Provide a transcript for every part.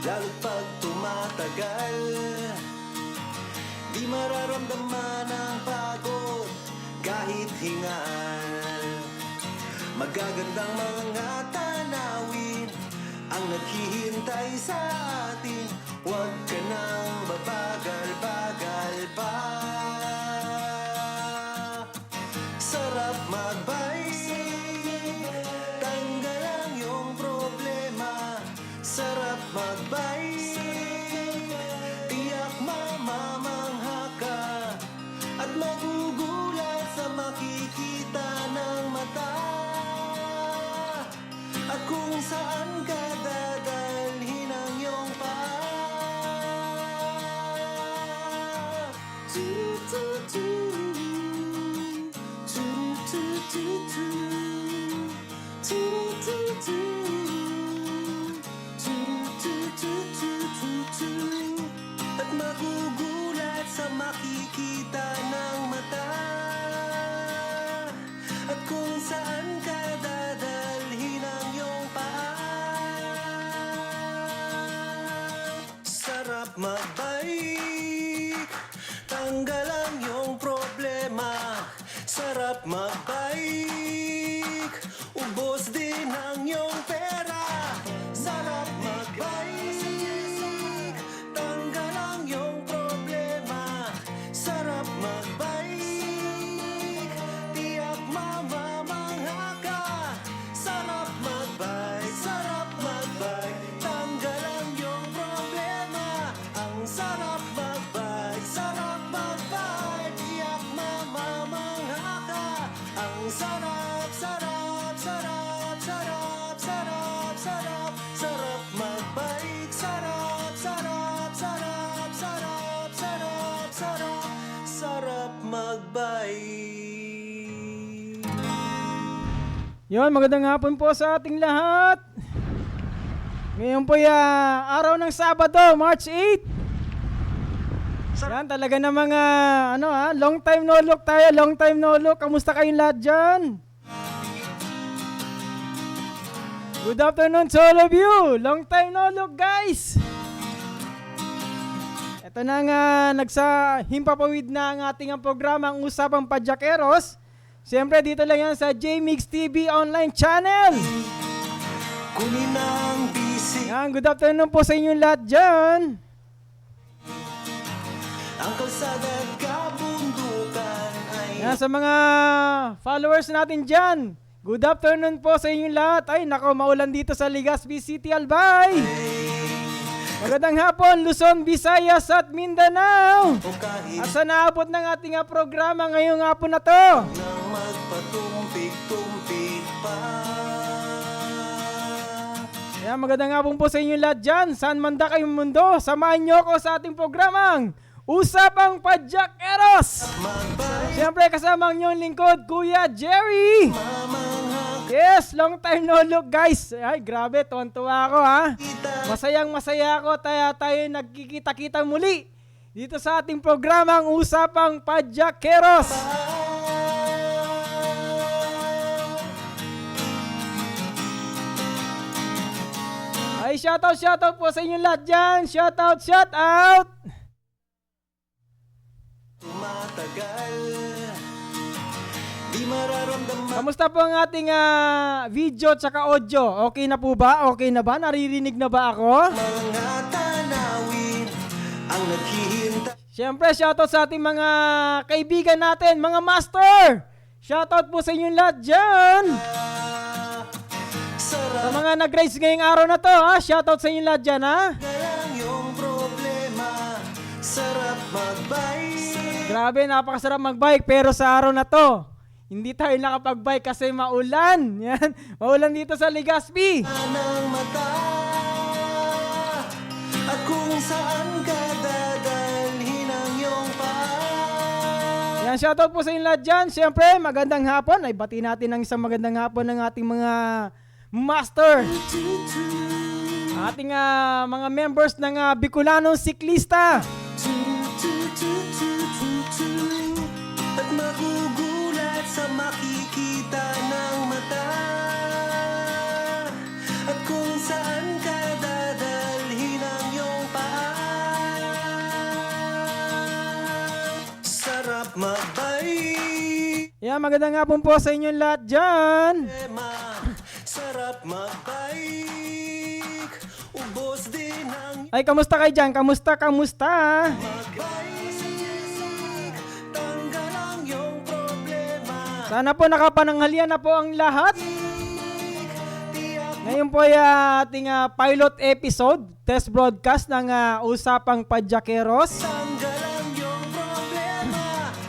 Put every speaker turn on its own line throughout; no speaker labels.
lalo't pag tumatagal. Di mararamdaman ang pagod kahit hingal. Magagandang mga tanawin ang naghihintay sa atin. Huwag ka nang babagal-bagal pa. Sarap magbike, tanggal ang iyong problema. Sarap magbike, tiyak mamamangha ka at magugulat sa makikita ng mata. At kung saan ka dadalhin ang iyong at magugulat sa makikita ng mata. At kung saan ka dadalhin ang iyong sarap magbike, tanggal ang iyong problema. Sarap magbike, ubos din ang iyong pera. Sarap magbike, tanggal ang iyong problema. Sarap magbike, tiyak mamamangha ka. Sarap magbike, tanggal ang iyong problema. Ang sarap magbike, tiyak mamamangha ka. Ang sarap, sarap, sarap, sarap, sarap, sarap, sarap magbike. Sarap, sarap, sarap, sarap, sarap, sarap, sarap magbike.
Yon, magandang hapon po sa ating lahat. Ngayon po araw ng Sabado, March 8. Yan, talaga namang long time no look tayo, long time no look. Kamusta kayong lahat dyan? Good afternoon to all of you. Long time no look, guys. Ito na nga, himpapawid na ang ating programa, ang Usapang Padyakeros. Siyempre, dito lang yan sa JMix TV online channel.
Kunin ang bisig,
Yan, good afternoon po sa inyong lahat dyan.
ang kalsada at kabundukan ay
Yan, sa mga followers natin dyan, good afternoon po sa inyong lahat. Ay, nako, maulan dito sa Legazpi City, Albay. Magandang hapon, Luzon, Visayas at Mindanao.
o kahit
At sa naabot ng ating programa ngayong hapon na to.
nang magpatumpik-tumpik pa.
Yan, magandang hapon po sa inyong lahat dyan. Saan man da kayong mundo, samahan nyo ako sa ating programang Usapang Padyakeros.
Magbike,
Siyempre, kasama ang inyong lingkod, Kuya Jerry.
mamangha
Yes, long time no look, guys. Ay, grabe, tuwan-tuwa ako, ha.
kita.
Masayang masaya ako, tayo nagkikita-kita muli dito sa ating programang Usapang Padyakeros. Ay, shoutout po sa inyong lahat dyan. Shoutout.
Tumatagal, di mararamdaman
Kamusta po ang ating video tsaka audio? Okay na po ba? Okay na ba? Naririnig na ba ako?
mga tanawin ang naghihintay.
Siyempre, shoutout sa ating mga kaibigan natin, mga master. Shoutout po sa inyong lahat dyan. Sa
Sarap
mga nag-rise ngayong araw na to, ha? Shoutout sa inyong lahat dyan, ha?
na lang yung problema. Sarap magbike,
Grabe, napakasarap mag-bike, pero sa araw na to, hindi tayo nakapag-bike kasi maulan. Yan, maulan dito sa Legazpi.
ng mata. At kung saan ka dadalhin ang iyong
Yan, shoutout po sa inyong lahat dyan. Siyempre, magandang hapon. Ay, bati natin ng isang magandang hapon ng ating mga master. Ating mga members ng Bicolanong Siklista.
At magugulat sa makikita ng mata. At kung saan ka dadalhin ang magbike.
Yan, magandang hapon po sa inyong lahat dyan.
Sarap magbike. Ubos din ang
Ay, kamusta kayo dyan? Kamusta?
magbike. Tanggal ang iyong problema.
Sana po nakapananghalian na po ang lahat.
Tiyak
Ngayon po ay ating pilot episode, test broadcast ng Usapang Padyakeros.
tanggal ang iyong problema.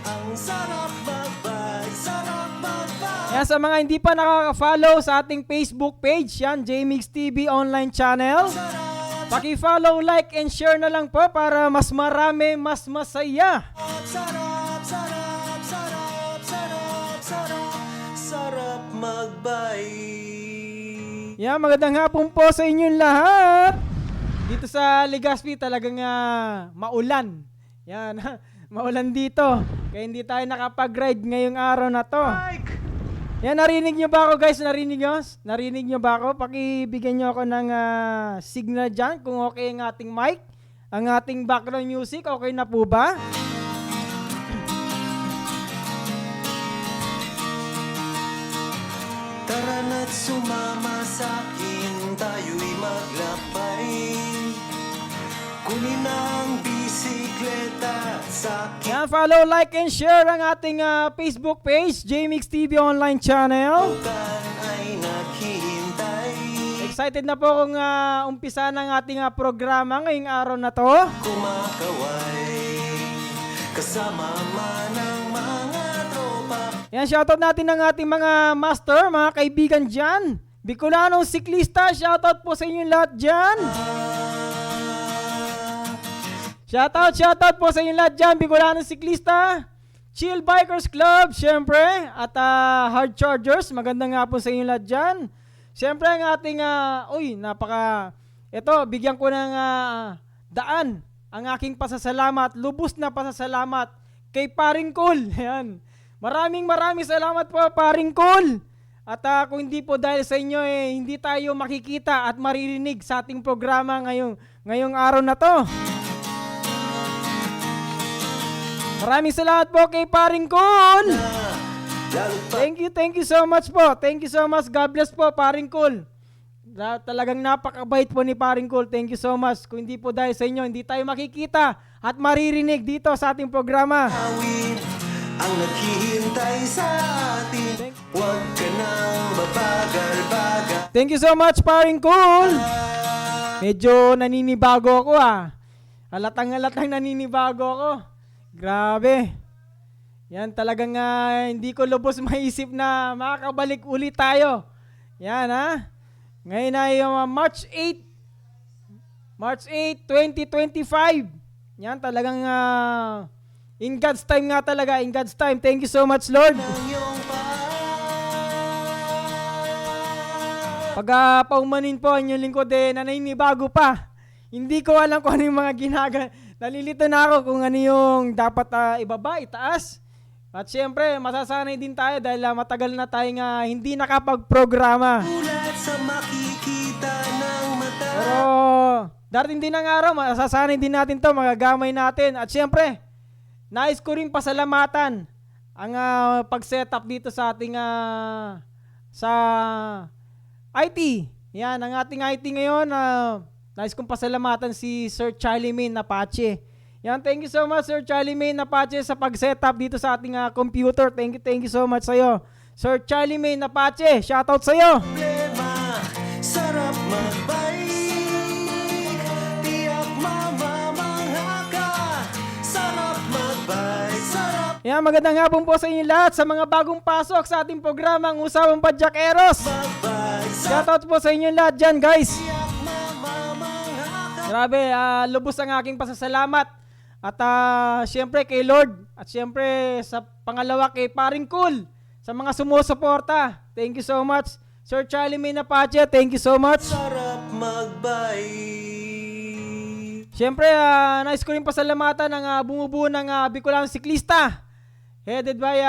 Ang sarap magbike. Sarap magbike.
Yan, sa mga hindi pa nakaka-follow sa ating Facebook page, yan, JMix TV online channel. Paki-follow, like, and share na lang po para mas marami, mas masaya.
Sarap, sarap, sarap, sarap, sarap, sarap magbike.
Yan, magandang hapon po sa inyong lahat. Dito sa Legazpi talagang maulan. Yan, maulan dito. Kaya hindi tayo nakapag-ride ngayong araw na to. Yan, narinig nyo ba ako guys? Narinig nyo ba ako? Pakibigyan nyo ako ng signal dyan kung okay ang ating mic. Ang ating background music, okay na po ba?
Tara na't sumama sa'kin, tayo'y maglakbay. Kunin ang bisikleta sa'kin.
Yan, follow, like, and share ang ating Facebook page, JMix TV online channel.
Bukan ay naghihintay.
Excited na po kung umpisa ng ating programa ngayong araw na to.
Kumakaway kasama man ang mga tropa.
Yan, shoutout natin ng ating mga master, mga kaibigan dyan. Bicolanong siklista, shoutout po sa inyong lahat dyan. Shoutout po sa inyong lahat dyan, Bicolanong siklista. Chill Bikers Club, syempre. At Hard Chargers, magandang hapon sa inyong lahat dyan. Syempre ang ating, bigyan ko ng daan ang aking pasasalamat, lubos na pasasalamat kay Paring Cool. Yan. Maraming salamat po, Paring Cool. At kung hindi po dahil sa inyo, hindi tayo makikita at maririnig sa ating programa ngayong araw na to. Maraming salamat po kay Paring Cool.
Lalo pa
Thank you so much po. Thank you so much. God bless po, Paring Cool. Talagang napakabait po ni Paring Cool. Thank you so much. Kung hindi po dahil sa inyo, hindi tayo makikita at maririnig dito sa ating programa.
awit ang naghihintay sa atin. Huwag ka nang babagal-bagal.
Thank you so much, Paring Cool. Medyo naninibago ako halatang naninibago ako. Grabe. Yan, talagang hindi ko lubos maisip na makakabalik ulit tayo. Yan Ngayon ay March 8, 2025. Yan, talagang in God's time nga talaga, in God's time. Thank you so much, Lord.
Ang iyong
Pag paumanin po ang inyong lingkod, naninibago pa. Hindi ko alam kung ano yung mga nalilito na ako kung ano yung dapat ibaba, itaas. At syempre, masasanay din tayo dahil matagal na tayong hindi nakapag-programa.
Ulat sa makikita ng mata.
Pero darating din ang araw, masasanay din natin to, magagamay natin. At syempre, nais ko rin pasalamatan ang pag-setup dito sa ating sa IT. Yan, ang ating IT ngayon, nais kong pasalamatan si Sir Charlie Main Apache. Yan, thank you so much Sir Charlie Main Apache sa pag-setup dito sa ating computer. Thank you so much sa'yo. Sir Charlie Main Apache, shoutout sa'yo.
Problema, sarap magbike. Tiyak mamamangha ka. Sarap magbike. Sarap
Yan, magandang hapon po sa inyo lahat sa mga bagong pasok sa ating programang Usapang Padyakeros.
magbike.
Shoutout po sa inyo lahat dyan, guys.
Tiyak mamamangha ka.
Grabe, lubos ang aking pasasalamat. At syempre kay Lord. At syempre sa pangalawa kay Paring Cool. Sa mga sumusuporta. Thank you so much. Sir Charlie Main Apache, thank you so much.
Sarap magbike.
Syempre, nais ko rin pasalamatan ang bumubuo ng Bicolanong siklista. Headed by,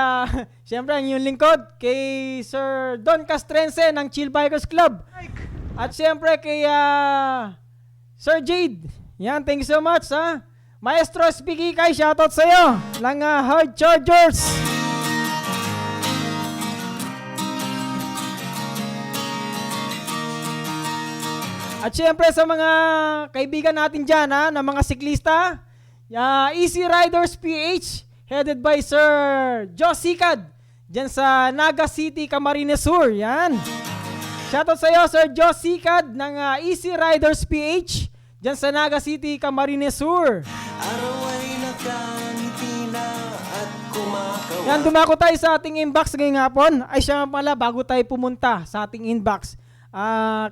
syempre, ang inyong lingkod kay Sir Don Castrense ng Chill Bikers Club. At syempre kay Sir Jade. Yan, thank you so much. Maestro Spigikay, shoutout sa'yo. Lang Hard Chargers. At syempre sa mga kaibigan natin dyan na mga siklista, Easy Riders PH, headed by Sir Joe Sikad, dyan sa Naga City, Camarines Sur. Yan. Shoutout sa iyo, Sir Joe Sikad ng Easy Riders PH, dyan sa Naga City, Camarines Sur.
Araw ay nakangiti na at kumakawa.
Yan, dumako tayo sa ating inbox ngayong hapon. Ay siya nga pala, bago tayo pumunta sa ating inbox.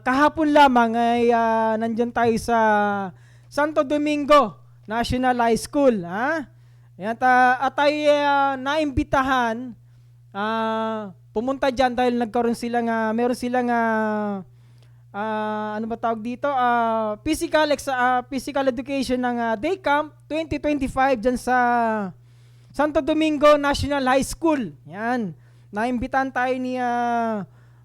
Kahapon lamang ay nandyan tayo sa Santo Domingo National High School. Yan, at tayo naimbitahan pumunta dyan dahil nagkaroon silang, meron silang, ano ba tawag dito? Physical education ng Day Camp 2025 dyan sa Santo Domingo National High School. Yan. Naimbitahan tayo ni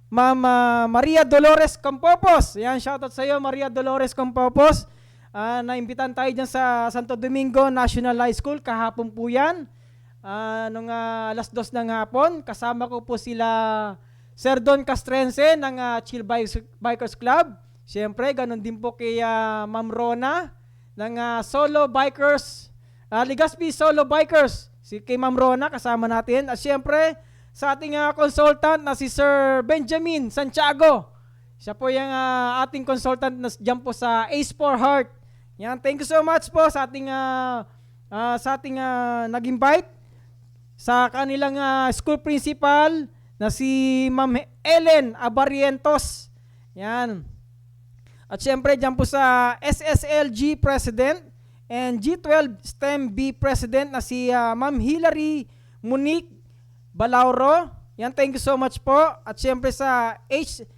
Ma'am Maria Dolores Campopos. Yan, shoutout sa iyo, Maria Dolores Campopos. Naimbitahan tayo dyan sa Santo Domingo National High School. Kahapon po yan. Nung alas 2 ng hapon, kasama ko po sila Sir Don Castrense ng Chill Bikers Club. Siyempre, ganun din po kay Ma'am Rona ng Solo Bikers, Legazpi Solo Bikers. Kay Ma'am Rona, kasama natin. At siyempre, sa ating consultant na si Sir Benjamin Santiago. Siya po yung ating consultant na dyan po sa Ace for Heart. Yan, thank you so much po sa ating nag-invite sa kanilang school principal na si Ma'am Ellen Abarientos. Yan. At syempre dyan po sa SSLG President and G12 STEM B President na si Ma'am Hilary Monique Balauro. Yan, thank you so much po. At syempre sa HSS.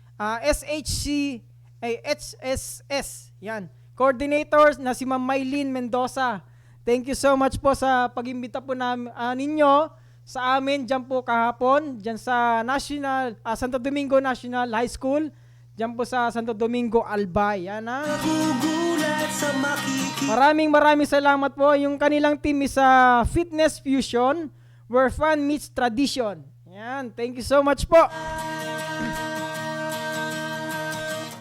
Yan. Coordinators na si Ma'am Maylene Mendoza. Thank you so much po sa pag-imbita po ninyo sa amin dyan po kahapon, dyan sa Santo Domingo National High School, dyan po sa Santo Domingo Albay. Yan,
Nagugulat sa makikita.
Maraming salamat po. Yung kanilang team is Fitness Fusion, where fun meets tradition. Yan, thank you so much po.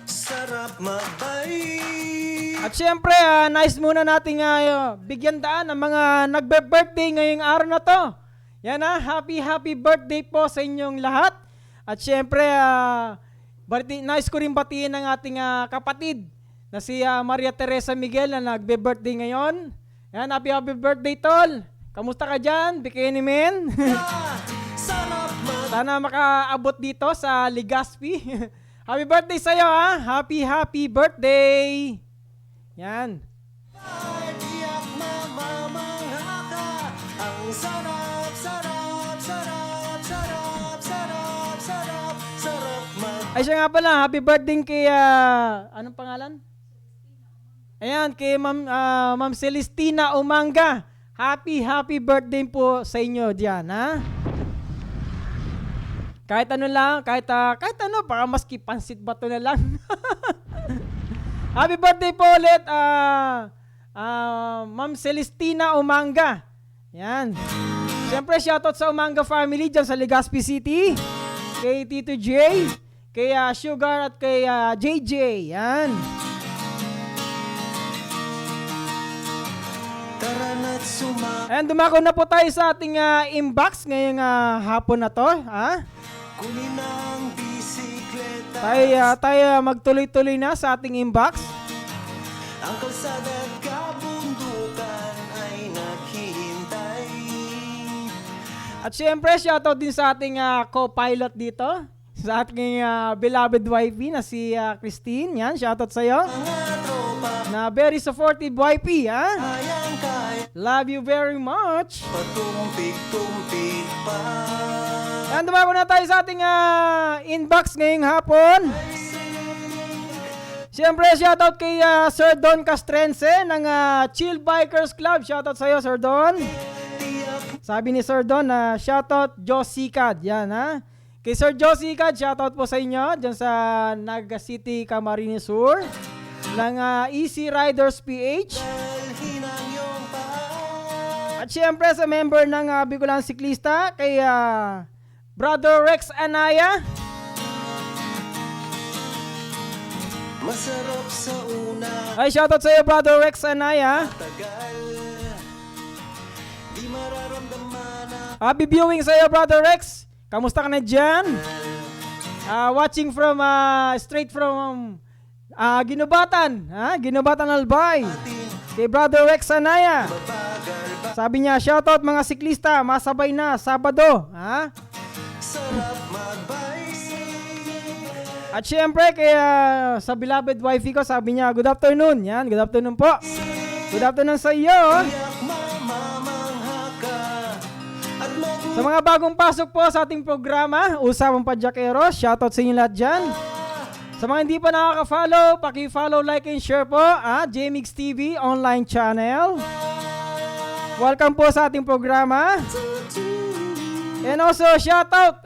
Sarap magbay.
At syempre, nice muna nating bigyan daan ang mga nagbe-birthday ngayong araw na to. Yan, happy birthday po sa inyong lahat. At syempre, nice ko rin batiin ng ating kapatid na si Maria Teresa Miguel na nagbe-birthday ngayon. Yan, happy birthday, tol. Kamusta ka dyan, Bikini Man?
Sarap magbay.
Sana makaabot dito sa Legazpi. Happy birthday sa'yo, happy birthday. Yan.
Tiyak mamamangha ka. Ang sarap, sarap, sarap, sarap, sarap, sarap, sarap magbay.
Ay siya nga pala, happy birthday kay, anong pangalan? Ayan, kay Ma'am Celestina Umanga. Happy birthday po sa inyo diyan, Kahit ano lang, kahit ano, para maski pansit bato na lang. Happy birthday po ulit, Ma'am Celestina Umanga. Yan. Siyempre, shoutout sa Umanga family dyan sa Legazpi City. Kay Tito J, kay Sugar at kay JJ. Yan.
Tara na't
And dumako na po tayo sa ating inbox ngayong hapon na to.
kunin ang bisikleta.
Tayo magtuloy-tuloy na sa ating inbox.
Ang kalsada at kabundukan ay naghihintay.
At syempre, shoutout din sa ating co-pilot dito. Sa ating beloved wifey na si Christine. Yan, shoutout sa'yo.
Mga tropa
Na very supportive wifey,
kayang kaya.
Love you very much.
Patumpik-tumpik pa.
And dumako na tayo sa ating inbox ngayong hapon. Siyempre, shoutout kay Sir Don Castrense ng Chill Bikers Club. Shoutout sa'yo, Sir Don. Sabi ni Sir Don, shoutout Joe Sikad. Yan, Kay Sir Joe Sikad, shoutout po sa inyo dyan sa Naga City, Camarines Sur. Ng Easy Riders PH.
Dalhin ang iyong
At syempre sa member ng Bicolan Siklista, kay Brother Rex Anaya.
Masarap sa una,
Ay, shoutout sa iyo, Brother Rex Anaya.
tagal. Di mararamdaman na
Happy viewing sa iyo, Brother Rex. Kamusta ka na dyan? Watching from, straight from Ginubatan. Ginubatan Albay.
atin
Kay Brother Rex Anaya.
bagal ba?
Sabi niya, shoutout mga siklista, masabay na, Sabado.
Sarap magbay.
At syempre, kaya sa beloved wifey ko, sabi niya, good afternoon. Yan, good afternoon po. Good afternoon sa iyo.
Tiyak mamamangha ka at
Sa mga bagong pasok po sa ating programa, Usapang Padyakeros, shoutout sa inyo lahat dyan. Sa mga hindi pa nakaka-follow, paki-follow, like, and share po, JMix TV online channel. Welcome po sa ating programa. And also, shoutout,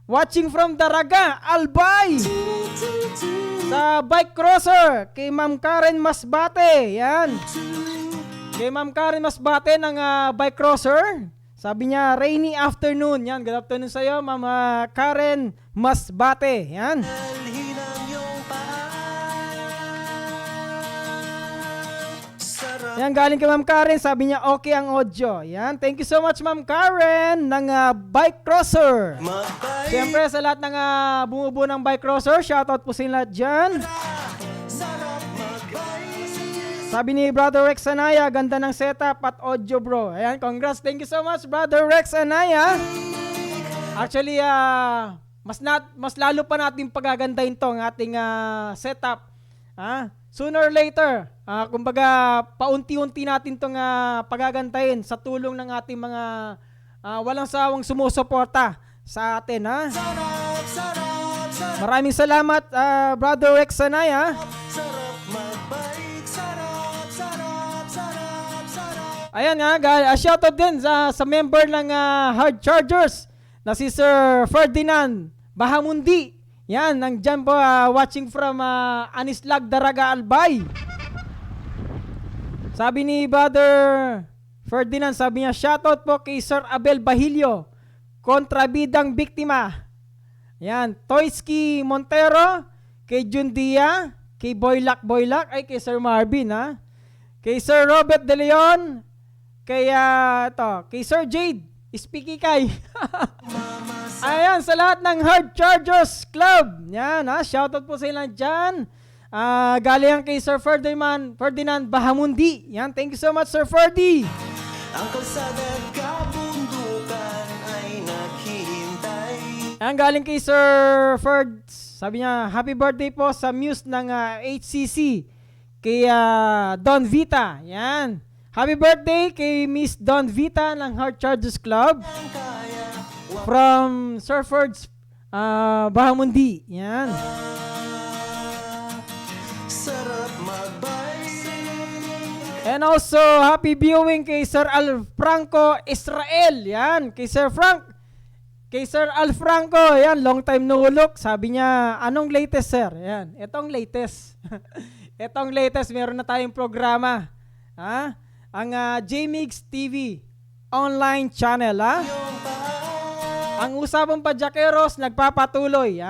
watching from Daraga, Albay. Sa bike crosser, kay Ma'am Karen Masbate. Yan. Kay Ma'am Karen Masbate ng bike crosser. Sabi niya, rainy afternoon. Yan, good afternoon sa iyo, Ma'am Karen Masbate. Yan.
dalhin ang iyong paa. Sarap
Yan, galing kay Ma'am Karen. Sabi niya, okay ang audio. Yan, thank you so much, Ma'am Karen ng bike crosser.
magbay.
Siyempre, sa lahat ng bumubuo ng bike crosser, shoutout po sa inyo lahat dyan.
Sarap magbay.
Sabi ni Brother Rex Anaya, ganda ng setup at audio, bro. Ayan, congrats. Thank you so much, Brother Rex Anaya. Actually, mas lalo pa natin pagagandahin tong ating setup. Sooner or later, kumbaga, paunti-unti natin tong pagagandahin sa tulong ng ating mga walang sawang sumusuporta sa atin.
Sarap, sarap, sarap.
Maraming salamat, Brother Rex Anaya.
Sarap magbay. Sarap, sarap, sarap, sarap.
Ayan shoutout din sa member ng Hard Chargers na si Sir Ferdinand Bahamundi. Yan, nandyan po watching from Anislag, Daraga, Albay. Sabi ni Brother Ferdinand, sabi niya, shoutout po kay Sir Abel Bahilio, kontrabidang biktima. Yan, Toyski Montero, kay Jundia, kay Boylak, ay kay Sir Marvin, kay Sir Robert De Leon, kay Sir Jade, Speaky Kay. Ayan, sa lahat ng Hard Chargers Club. Yan, shoutout po sa ilan dyan. Galing kay Sir Ferdinand Bahamundi. Yan, thank you so much, Sir Ferdy.
Ang kalsada at kabundukan ay naghihintay.
Ayan, galing kay Sir Ferd. Sabi niya, happy birthday po sa muse ng HCC. Kay Don Vita. Yan. Happy birthday kay Miss Don Vita ng Hard Chargers Club.
Ang kaya,
From Sir Ferd's Bahamundi. Yan.
sarap magbay.
And also, happy viewing kay Sir Al Franco Israel. Yan, kay Sir Frank. Kay Sir Al Franco, yan, long time no look. Sabi niya, anong latest, sir? Yan, etong latest. Etong latest, meron na tayong programa. Ang JMix TV online channel,
Iyong paa.
Ang Usapang Padyakeros nagpapatuloy.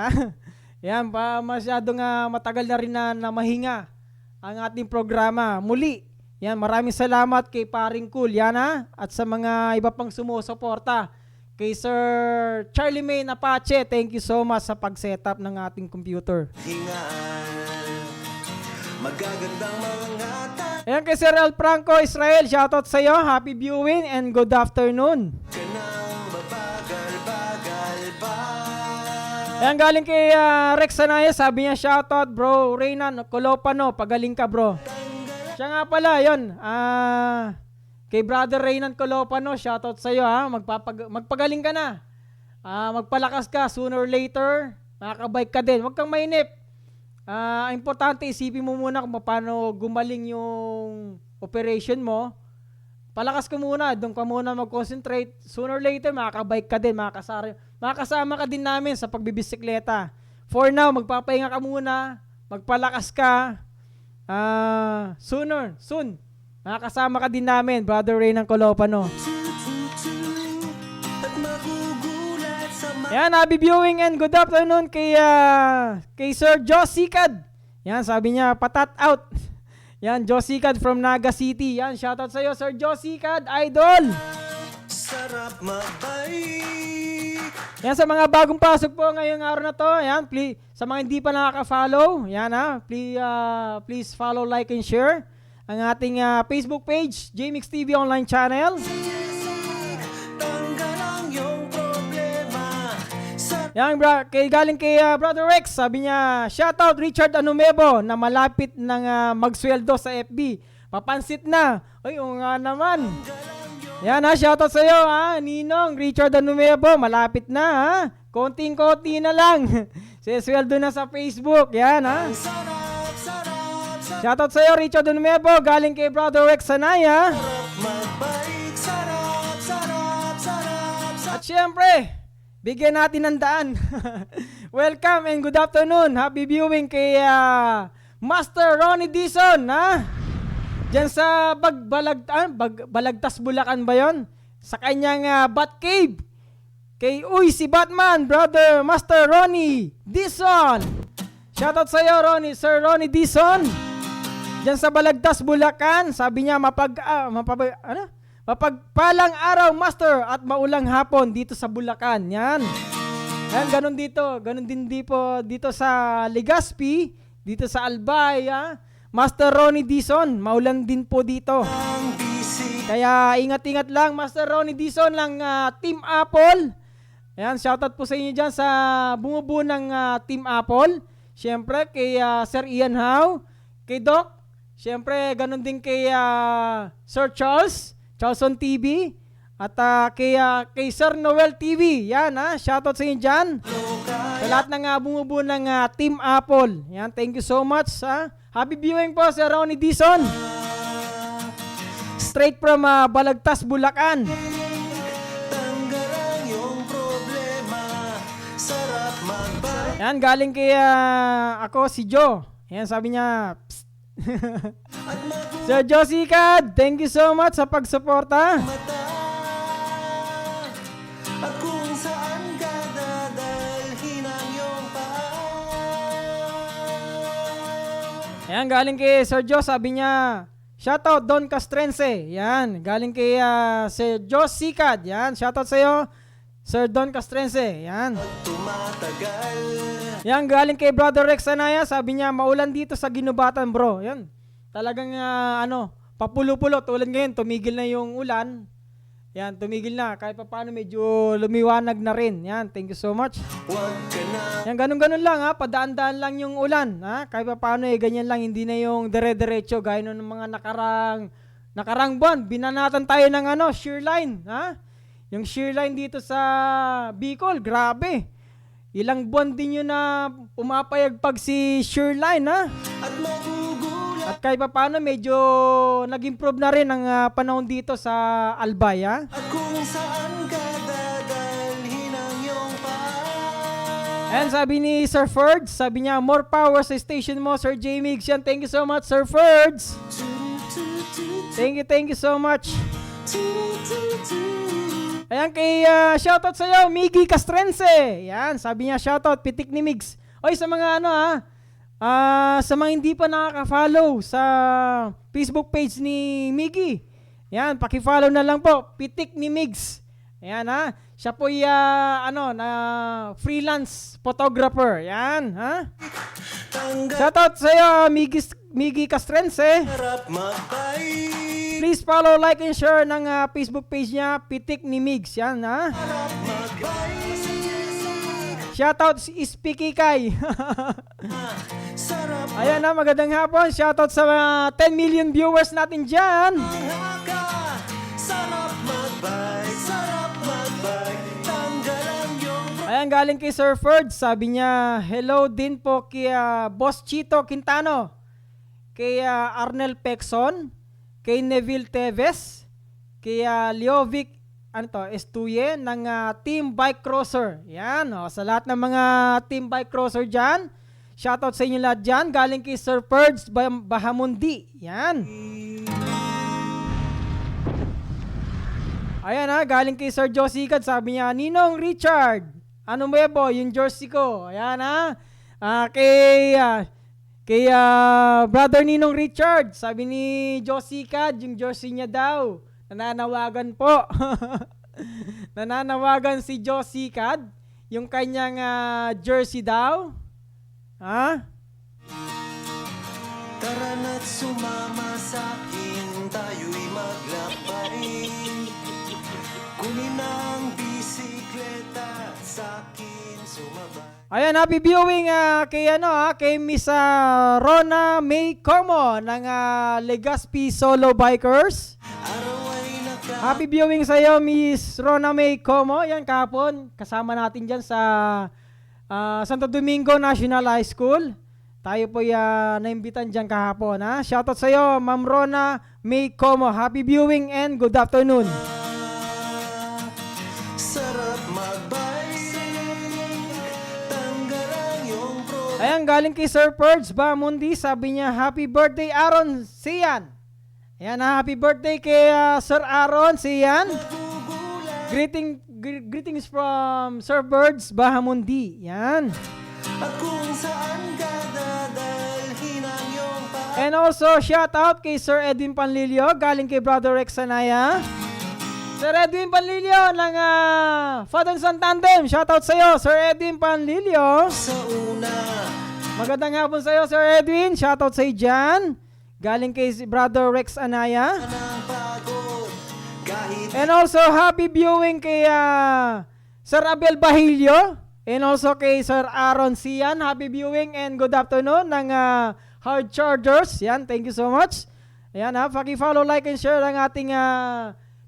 Yan, masyadong matagal na rin na mahinga ang ating programa. Muli, yan, maraming salamat kay Paring Cool, yan at sa mga iba pang sumusuporta. Kay Sir Charlie May Apache, thank you so much sa pag-setup ng ating computer.
Hingaan. Magagandang mga
Ayan kay Sir El Franco Israel, shoutout sa iyo, happy viewing and good afternoon.
ka ng babagal-bagal pa.
Ayan, galing kay Rex Anaya, sabi niya, shoutout bro, Reynan Colopano, pagaling ka bro. Siya nga pala, yun, kay brother Reynan Colopano, shoutout sa'yo magpagaling ka na. Magpalakas ka, sooner or later, makakabike ka din. Huwag kang mainip. Importante, isipin mo muna kung paano gumaling yung operation mo. Palakas ka muna, doon ka muna mag-concentrate. Sooner or later, makakabike ka din, makakasama ka din namin sa pagbibisikleta. For now, magpapahinga ka muna, magpalakas ka. Soon, Makakasama ka din namin, Brother Ray ng Colopano.
At magugulat sa
Yan, happy viewing and good afternoon kay Sir Joe Sikad. Yan, sabi niya, patat out. Yan, Joe Sikad from Naga City. Yan, shoutout sa'yo, Sir Joe Sikad, idol.
sarap magbait.
Yan, sa mga bagong pasok po ngayong araw na to, yan, please, sa mga hindi pa nakaka-follow, yan please follow, like, and share ang ating Facebook page, JMix TV Online Channel.
Tanggal ang iyong problema.
Yan, galing kay Brother Rex, sabi niya, shoutout Richard Anumebo na malapit nang magsweldo sa FB. Papansit na. Ay, oo nga naman. Yan shoutout sa iyo Ninong Richard Anumebo, malapit na konting-konti na lang. Sisweldo na sa Facebook. Yan
Sarap, sarap, sarap
Shoutout sa iyo Richard Anumebo, galing kay Brother Rex Sanaya.
magbait. Sarap, sarap, sarap, sarap.
At syempre, bigyan natin ng daan. Welcome and good afternoon. Happy viewing kay Master Ronnie Dizon, Diyan sa Balagtas, Bulacan ba yon? Sa kanyang Bat Cave. Kay si Batman, Brother Master Ronnie Dizon. Shoutout sa iyo, Sir Ronnie Dizon. Diyan sa Balagtas, Bulacan. Sabi niya, mapagpalang araw, Master, at maulang hapon dito sa Bulacan. Yan. Yan, ganun dito. Ganun din dito sa Legazpi, dito sa Albay, Master Ronnie Dizon, maulan din po dito.
Ang busy.
Kaya ingat-ingat lang, Master Ronnie Dizon ng Team Apple. Ayan, shoutout po sa inyo dyan sa bumubuo ng Team Apple. Siyempre, kay Sir Ian Howe, kay Doc. Siyempre, ganun din kay Sir Charleston TV. At kay Sir Noel TV. Yan, shoutout sa inyo dyan. Sa lahat ng bumubuo ng Team Apple. Yan, thank you so much. Happy viewing po, Sir Ronnie Dizon. Straight from Balagtas, Bulacan.
Tanggal ang iyong problema. Sarap magbait.
Yan, galing kay ako, si Joe. Yan, sabi niya, psst.
At
Sir Joe Sikad, thank you so much sa pagsuporta.
mata. At kung saan ka dadalhin ang iyong paa.
Yan, galing kay Sir Joe, sabi niya, shoutout Don Castrense. Yan, galing kay Sir Joe Sikad. Yan, shoutout sa iyo, Sir Don Castrense. Yan.
Tumatagal.
Yan, galing kay Brother Rex Sanaya, sabi niya, maulan dito sa Ginubatan, bro. Yan, talagang papulo-pulo. Tulad ngayon, tumigil na yung ulan. Yan, tumigil na. Kahit pa paano, medyo lumiwanag na rin. Yan, thank you so much.
Huwag ka na.
Yan, ganun-ganun lang padaan-daan lang yung ulan. Kahit pa paano, ganyan lang, hindi na yung dire-diretso. Gaya ng mga nakarang buwan. Binanatan tayo ng shear line. Yung shear line dito sa Bicol, grabe. Ilang buwan din yun na pumapayagpag si shear line,
At magugulat.
At kahit pa paano, medyo nag-improve na rin ang panahon dito sa Albay,
At kung saan ka dadalhin ang iyong paa.
And sabi ni Sir Ferds, sabi niya, more power sa station mo, Sir J-Mix. Yan, thank you so much, Sir Ferds. Thank you so much. Ayan, kay shoutout sa iyo, Miggy Castrense. Yan, sabi niya, shoutout, pitik ni Migs. Oy, sa mga sa mga hindi pa nakaka-follow sa Facebook page ni Miggy. Yan, paki-follow na lang po, pitik ni Migs. Ayan, siya po na freelance photographer. Yan,
Tanggal.
Shoutout sa iyo, Miggy Castrense.
Sarap magbait.
Please follow, like, and share ng Facebook page niya, pitik ni Migs. Yan,
Sarap magbait.
Shoutout si Spikikay.
Sarap
Ayan magandang hapon. Shoutout sa 10 million viewers natin dyan.
maghaka. Sarap magbait. Sarap magbait. Tanggal ang iyong
Ayan, galing kay Sir Ferd. Sabi niya, hello din po kay Boss Chito Quintano, kay Arnel Pexon, kay Neville Teves, kay Leovic Estuye ng Team Bike Crosser. Yan, sa lahat ng mga Team Bike Crosser dyan, shoutout sa inyo lahat dyan. Galing kay Sir Ferds Bahamundi. Yan. Ayan ha, galing kay Sir Josie Kad, sabi niya, Ninong Richard, ano mo po, yung jersey ko. Ayan ha. Kay Brother Ninong Richard, sabi ni Josie Kad, yung jersey niya daw. Nananawagan po. Nananawagan si Josie Kad, yung kanyang jersey daw. Ha?
Tara na't sumama sa'kin, tayo'y maglakbay. Kunin ang bisikleta, sa'kin sumabay.
Ayan, happy viewing kay Miss Rona May Como ng Legazpi Solo Bikers.
Araw ay
Happy viewing sa iyo, Miss Rona May Como. Yan, kahapon, kasama natin dyan sa Santo Domingo National High School. Tayo po naimbitan dyan kahapon. Ha? Shoutout sa iyo, Ma'am Rona May Como. Happy viewing and good afternoon.
sarap magbike, tanggalan yung problema.
Ayan, galing kay Sir Purge Bamundi. Sabi niya, happy birthday, Aaron Sian. Ayan, happy birthday kay Sir Aaron Sian. Greetings from Sir Birds Bahamundi. Yan.
At kung saan ka dadalhin ang iyong paa.
And also, shout out kay Sir Edwin Panlilio, galing kay Brother Rex Sanaya. Sir Edwin Panlilio ng Father Son Tandem. Shout out sa iyo, Sir Edwin Panlilio.
Sa una,
Magandang hapon sa iyo, Sir Edwin. Shout out sa iyo dyan. Galing kay Brother Rex Anaya.
ng pagod, kahit
And also, happy viewing kay Sir Abel Bahilio. And also kay Sir Aaron Sian. Happy viewing and good afternoon ng Hard Chargers. Yan, thank you so much. Ayan ha, paki-follow, like, and share ang ating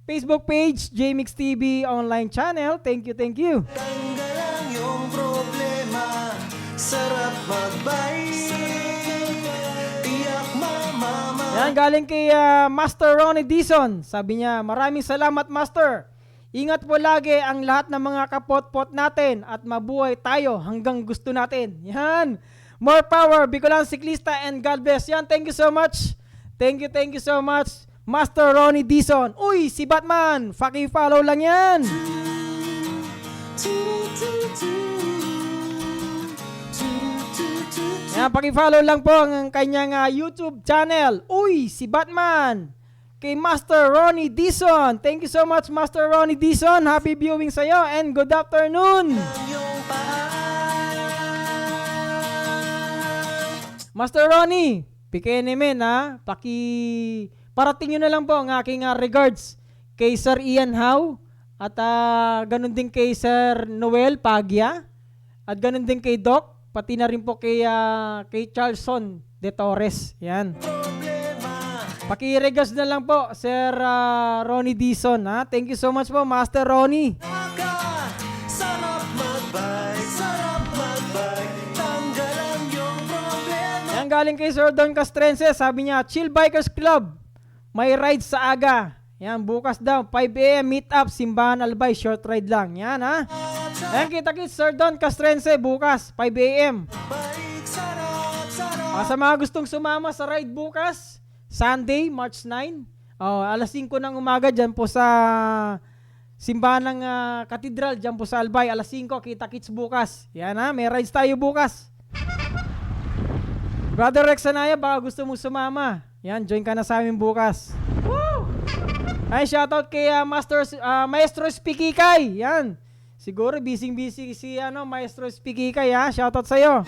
Facebook page, JMix TV online channel. Thank you, thank you.
tanggalan yung problema. Sarap magbike, tiyak mamama.
Yan, galing kay Master Ronnie Dizon. Sabi niya, maraming salamat, Master. Ingat po lagi ang lahat ng mga kapot-pot natin at mabuhay tayo hanggang gusto natin. Yan. More power, Bicolan Siklista, and God bless. Yan, thank you so much. Thank you so much, Master Ronnie Dizon. Uy, si Batman, paki-follow lang yan. Yan, paki-follow lang po ang kanyang YouTube channel. Uy, si Batman. Kay Master Ronnie Dizon. Thank you so much, Master Ronnie Dizon. Happy viewing sa iyo and good afternoon.
Yung paa.
Master Ronnie, pikinemen ha. Parating nyo na lang po ang aking regards kay Sir Ian Howe at ganun din kay Sir Noel Pagya at ganun din kay Doc, pati na rin po kay Charleston de Torres. Yan. Pakiregas na lang po, Sir Ronnie Dizon. Ha? Thank you so much po, Master Ronnie.
Sarap magbike, tanggalan yung problema.
Yan, galing kay Sir Don Castrense. Sabi niya, Chill Bikers Club. May ride sa aga. Yan, bukas daw, 5 a.m. meet up, Simbahan Albay, short ride lang. Yan ha. Yan, kita-kits, Sir Don Castrense, bukas, 5 a.m.
Bike, sarap.
Sa mga gustong sumama sa ride bukas, Sunday, March 9, alas 5 ng umaga dyan po sa simbahan ng katedral, dyan po sa Albay, alas 5, kita-kits bukas. Yan ha, may rides tayo bukas. Brother Rex Anaya, baka gusto mo sumama. Yan, join ka na sa amin bukas. Woo! Ay, shoutout kay Maestro Spikikay. Yan, siguro busy-busy si Maestro Spikikay ha, shoutout sa'yo.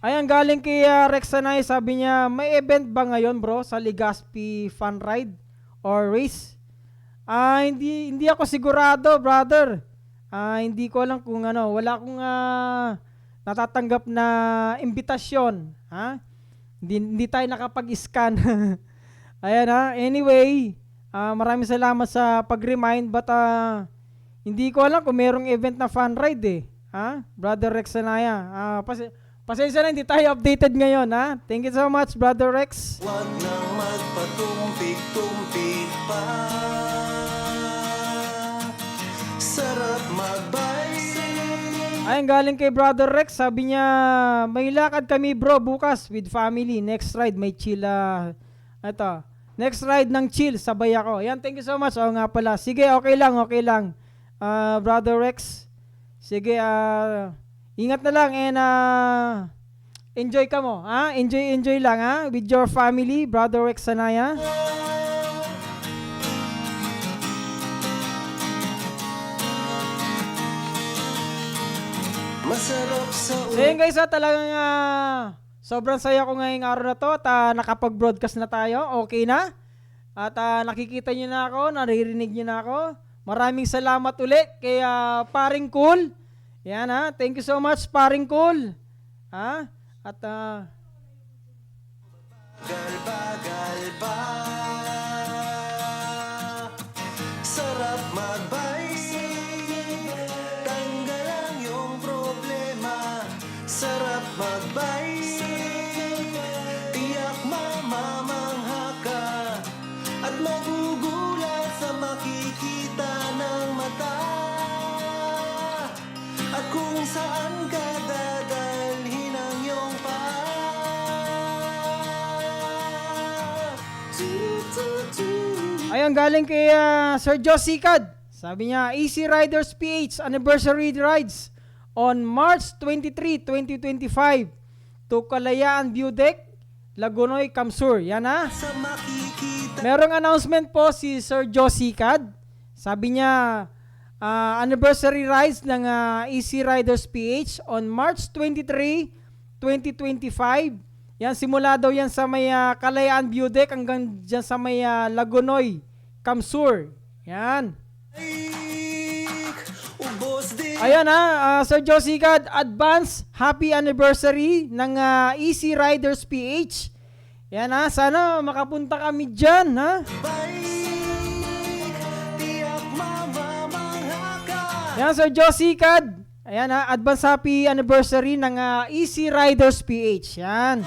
Ayan, galing kay Rex Sanay, sabi niya, may event ba ngayon bro sa Legazpi Fun Ride or Race? Hindi ako sigurado, brother. Hindi ko alam kung wala akong natatanggap na imbitasyon. Ha? Hindi tayo nakapag-scan. Ayan ha, anyway, maraming salamat sa pag-remind but hindi ko alam kung merong event na fun ride Ha? Brother Rex Sanaya. Pasensya na, hindi tayo updated ngayon, ha? Thank you so much, Brother Rex.
Huwag nang magpatumpik-tumpik pa. Sarap magbike.
Ayun, galing kay Brother Rex, sabi niya, may lakad kami bro bukas with family. Next ride, may chila Ito. Next ride ng chill, sabay ako. Yan, thank you so much. Oo nga pala. Sige, okay lang, okay lang. Brother Rex. Sige, ingat na lang and enjoy ka mo. Ha? Enjoy lang ha. With your family, Brother Rex Sanaya.
Masarap sa
So yun guys, talagang sobrang saya ko ngayong araw na to at nakapag-broadcast na tayo. Okay na. At nakikita nyo na ako, naririnig nyo na ako. Maraming salamat ulit kay Paring Cool. Yan ha. Thank you so much, Paring Cool. Ha? At
bagal pa. Sarap magbike. Tanggal ang iyong problema. Sarap magbike. Tiyak mamamangha ka. At magugulat sa makikita ng mata. At kung saan ka dadalhin ang iyong
ayun, galing kay Sir Josie Cad. Sabi niya, Easy Riders PH Anniversary Rides on March 23, 2025 to Kalayaan View Deck, Lagunoy, Kamsur. Yan ha.
sa makikita.
Merong announcement po si Sir Josie Cad. Sabi niya, anniversary rides ng Easy Riders PH on March 23, 2025. Yan, simula daw yan sa may Kalayaan View Deck hanggang dyan sa may Lagunoy, Kamsur. Yan.
Ubos din.
Ayan Sir Josie Cad, advance happy anniversary ng Easy Riders PH. Yan sana makapunta kami dyan ha.
Tiyak mamamangha ka.
Yan Sir Josie Cad. Ayan advance happy anniversary ng Easy Riders PH. Yan.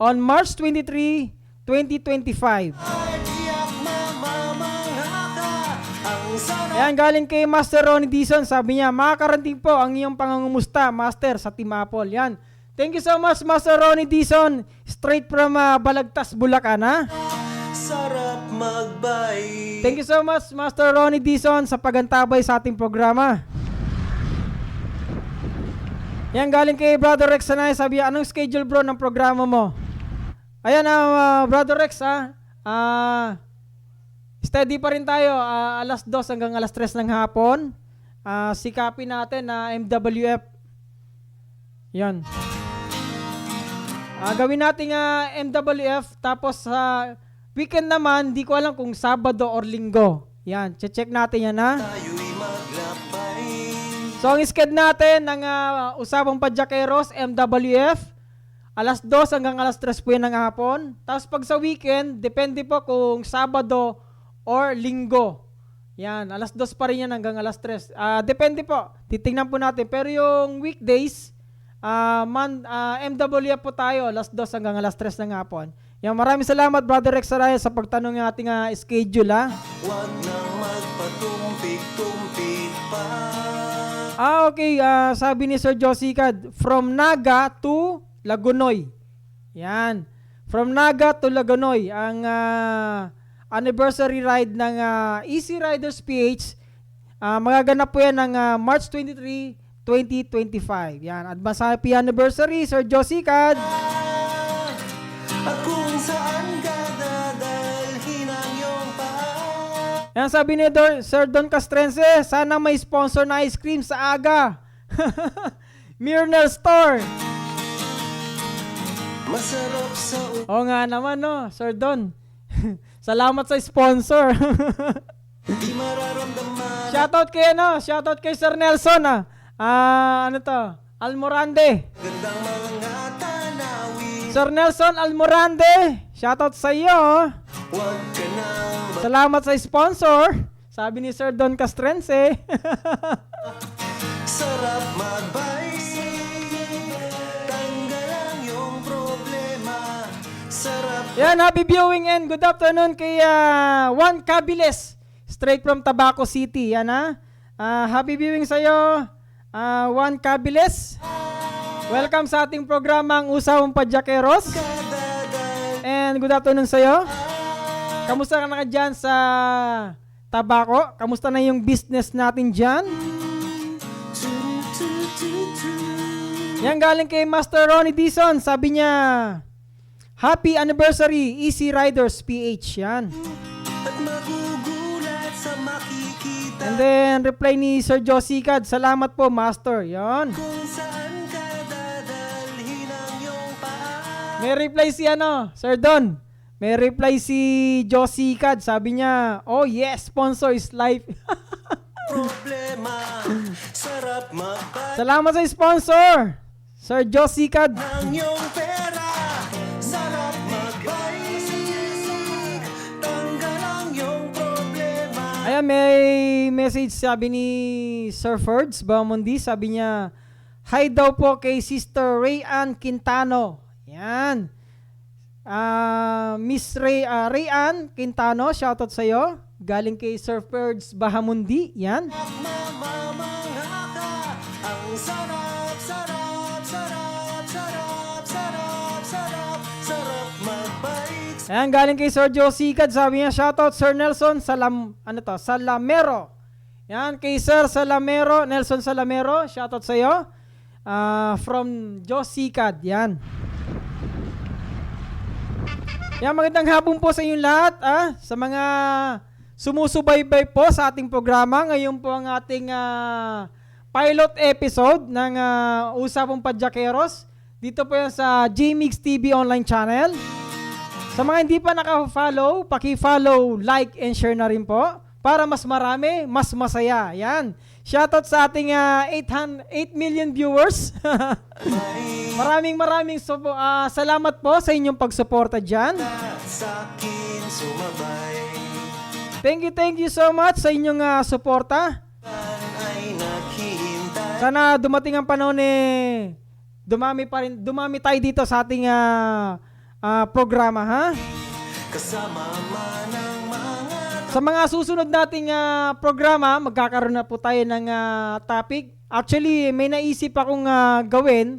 On March 23, 2025.
Tiyak mamamangha ka. Ang sarap.
Ayan, galing kay Master Ronnie Dizon. Sabi niya, makakarating po ang iyong pangungumusta, Master, sa Team Apple. Yan. Thank you so much, Master Ronnie Dizon. Straight from Balagtas, Bulacan, ha?
Sarap magbike.
Thank you so much, Master Ronnie Dizon, sa pagantabay sa ating programa. Yan, galing kay Brother Rex Sanay. Sabi niya, anong schedule bro ng programa mo? Ayan, Brother Rex, steady pa rin tayo, alas 2 hanggang alas 3 ng hapon. Sikapin natin na MWF. Yan. Gawin natin MWF, tapos weekend naman, di ko alam kung Sabado or Linggo. Yan, check natin yan ha.
Tayo'y maglakbay.
So ang schedule natin ng Usapang Padyakeros, MWF, alas 2 hanggang alas 3 po yan ng hapon. Tapos pag sa weekend, depende po kung Sabado or Linggo. Yan, alas 2 pa rin yan hanggang alas 3. Depende po, titingnan po natin. Pero yung weekdays, MWF po tayo, alas 2 hanggang alas 3 ng hapon. Yan, maraming salamat Brother Rex Araya sa pagtanong ng ating schedule ha.
Huwag nang magpatumpik-tumpik pa.
Okay, sabi ni Sir Josie Cad, from Naga to Lagunoy. Yan, from Naga to Lagunoy, ang anniversary ride ng Easy Riders PH. Magaganap po yan ng March 23, 2025. Yan, advance happy anniversary, Sir Josie Cad.
At kung saan ka dadalhin ang iyong paa.
Yan, sabi ni Sir Don Castrense, sana may sponsor na ice cream sa aga. Mirnell Store.
Masarap sa
Oo nga naman no, Sir Don. Salamat sa sponsor.
di mararamdaman.
Shoutout kay Sir Nelson ano to? Almorande.
Gandang mga tanawin.
Sir Nelson Almorande, shoutout sa iyo.
Huwag ka nang
Salamat sa sponsor. Sabi ni Sir Don Castrense.
sarap magbike. Tanggal ang iyong problema. Sarap.
Yan, happy viewing and good afternoon kay Juan Cabiles, straight from Tabaco City. Yan happy viewing sa iyo, Juan Cabiles. Welcome sa ating programang Usapang Padyakeros. And and good afternoon sa'yo. Kamusta ka na dyan sa tabako? Kamusta na yung business natin dyan? Yan galing kay Master Ronnie Dizon. Sabi niya, Happy Anniversary, Easy Riders PH. Yan.
At magugulat sa makikita
And then, reply ni Sir Josie Cad, salamat po, Master. Yan.
kung saan ka dadalhin ang iyong paa.
May reply si Sir Don. May reply si Josie Cad. Sabi niya, oh yes, sponsor is life.
Problema, sarap magbayad
Salamat sa sponsor, Sir Josie Cad.
ng iyong pera. Sarap magbayad, tanggal ang iyong problema.
Ayan, may message sabi ni Sir Ferds Bamundi. Sabi niya, hi daw po kay Sister Rayanne Quintano. Yan. Miss Rayanne Quintano, shoutout sa'yo. Galing kay Sir Ferds Bahamundi. Yan.
Mamamangha ka, ang sarap, sarap, sarap, sarap, sarap, sarap, sarap magbayad.
Ayan, galing kay Sir Josie Cad. Sabi niya, shoutout Sir Nelson Salamero. Yan, kay Sir Salamero, Nelson Salamero, shoutout sa'yo. From Josie Cad. Yan. Yan, magandang hapon po sa inyong lahat. Sa mga sumusubaybay po sa ating programa. Ngayon po ang ating pilot episode ng Usapang Padyakeros. Dito po yan sa JMix TV online channel. Sa mga hindi pa naka-follow, paki-follow, like, and share na rin po. Para mas marami, mas masaya. Yan. Shoutout sa ating 8 million viewers. maraming salamat po sa inyong pagsuporta dyan.
Sa'kin sumabay,
Thank you so much sa inyong suporta.
ay naghihintay.
Sana dumating ang panahon dumami tayo dito sa ating programa, ha?
Kasama man ang mga
Sa mga susunod nating programa, magkakaroon na po tayo ng topic. Actually, may naisip akong gawin.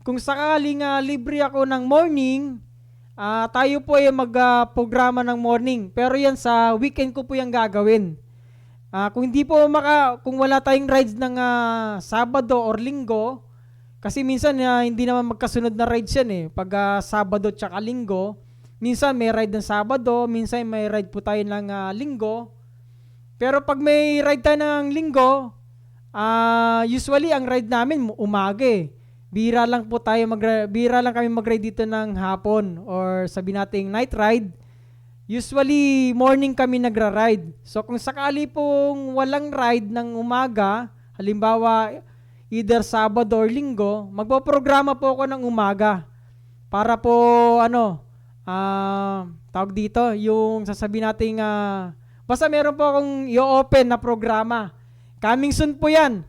Kung sakaling libre ako ng morning, tayo po ay mag-programa ng morning. Pero yan sa weekend ko po yung gagawin. Kung hindi po kung wala tayong rides ng Sabado or Linggo, kasi minsan hindi naman magkasunod na rides yan pag Sabado tsaka Linggo. Minsan may ride ng Sabado, minsan may ride po tayo ng Linggo. Pero pag may ride tayo ng Linggo, usually ang ride namin umaga Bira lang kami mag-ride dito ng hapon or sabi nating night ride. Usually morning kami nagra-ride. So kung sakali pong walang ride ng umaga, halimbawa either Sabado or Linggo, magpo-programa po ako ng umaga para po tawag dito, yung sasabihin nating basta meron po akong i-open na programa. Coming soon po yan.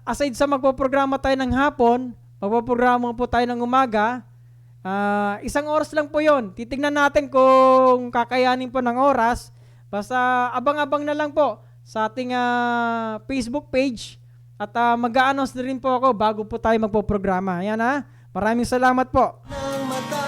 Aside sa magpo-programa tayo ng hapon, magpo-programa po tayo ng umaga. 1 oras lang po yon. Titignan natin kung kakayanin po ng oras. Basta abang-abang na lang po sa ating Facebook page. At mag-a-announce na rin po ako bago po tayo magpo-programa. Ayan Maraming salamat po.
ng mata.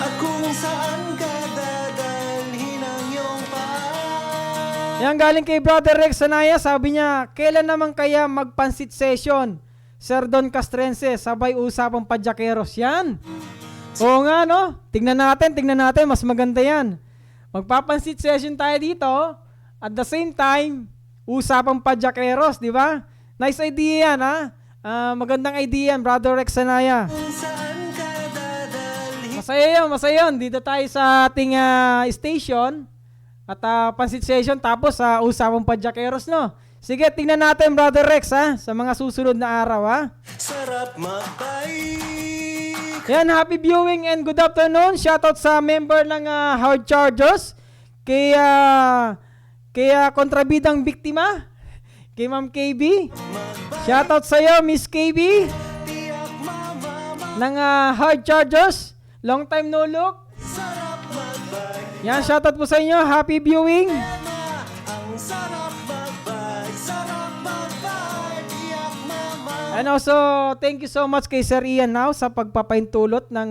At kung saan ka dadalhin ang iyong paa.
Yan galing kay Brother Rex Sanaya. Sabi niya, kailan naman kaya magpansit session? Sir Don Castrense, sabay usapang padyakeros. Yan. Oo nga Tingnan natin. Mas maganda yan. Magpapansit session tayo dito. At the same time, usapang padyakeros, di ba? Nice idea yan magandang idea yan, Brother Rex Sanaya.
Kung saan ka dadalhin.
Masaya yun. Dito tayo sa ating station. At pansit session tapos usapang padyakeros, Sige, tingnan natin, Brother Rex, sa mga susunod na araw,
Sarap magbike.
Yan, happy viewing and good afternoon. Shoutout sa member ng Hard Chargers. Kay kontrabidang biktima. Kay Ma'am KB. Shoutout sa'yo, Miss KB.
Tiyak mamama.
Ng Hard Chargers. Long time no look.
Sarap magbike.
Yan, shoutout po sa inyo. Happy viewing.
Ang sarap magbike. Sarap magbike. Tiyak mamama.
And also, thank you so much kay Sir Ian now sa pagpapaintulot ng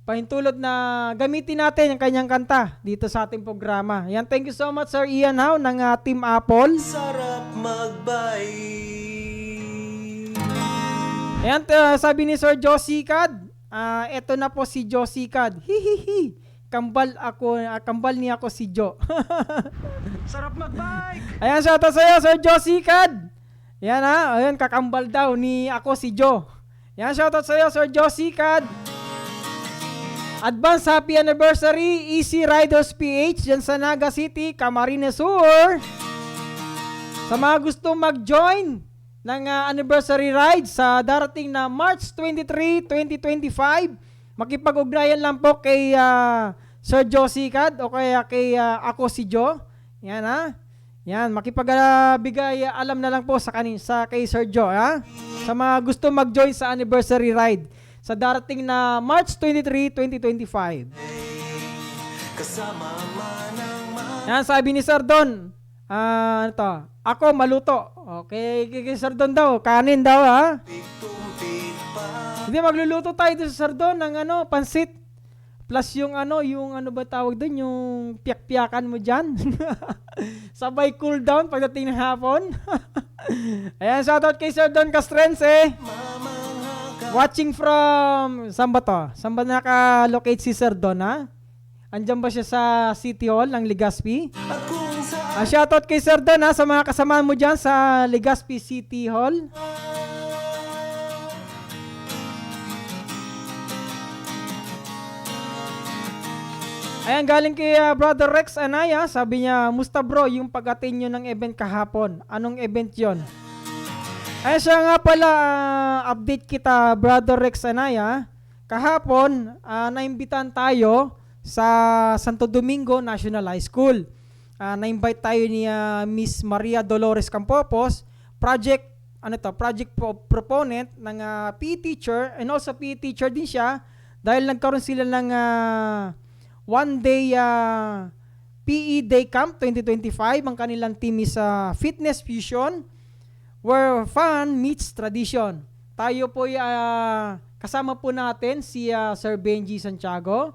pahintulot na gamitin natin ang kanyang kanta dito sa ating programa. Yan, thank you so much Sir Ian now ng Team Apple.
Sarap magbay.
Ayan, sabi ni Sir Josie Cad, eto na po si Josie Cad. Hihihi. Kambal niya ako si Jo.
Sarap magbay.
Ayan, shoutout sa'yo, Sir Josie Cad. Yan ayan, kakambal daw ni ako si Jo. Yan, shoutout sa'yo, Sir Josie Cad. Advance Happy Anniversary, Easy Riders PH dyan sa Naga City, Camarines Sur. Sa mga gusto mag-join ng anniversary ride sa darating na March 23, 2025, makipag-ugnayan lang po kay Sir Josie Cad o kaya kay ako si Jo. Yan Yan, makipagbigay alam na lang po sa kay Sir Jo sa mga gusto mag-join sa anniversary ride sa darating na March 23, 2025.
Kasama manang
Yan, sabi ni Sir Don, ako maluto. Okay, kay Sir Don daw, kanin daw
tumpit pa.
Hindi, magluluto tayo doon sa Sir Don ng pansit. Plus yung yung ba tawag doon, yung piyak-piyakan mo dyan. Sabay cool down pagdating ng hapon. Ayan, shoutout kay Sir Don Castrense. Watching from, saan ba to? Saan ba naka-locate si Sir Don, Andyan ba siya sa City Hall ng Legazpi?
At kung saan
Shoutout kay Sir Don sa mga kasama mo dyan sa Legazpi City Hall. Ayan, galing kay Brother Rex Anaya, sabi niya, musta bro, yung pag-attend nyo ng event kahapon. Anong event yon? Ayan siya nga pala, update kita Brother Rex Anaya. Kahapon, naimbitahan tayo sa Santo Domingo National High School. Na-invite tayo ni Miss Maria Dolores Campopos, project proponent ng PE teacher, and also PE teacher din siya dahil nagkaroon sila ng one-day PE Day Camp 2025. Ang kanilang team is Fitness Fusion, where fun meets tradition. Tayo po kasama po natin si Sir Benji Santiago,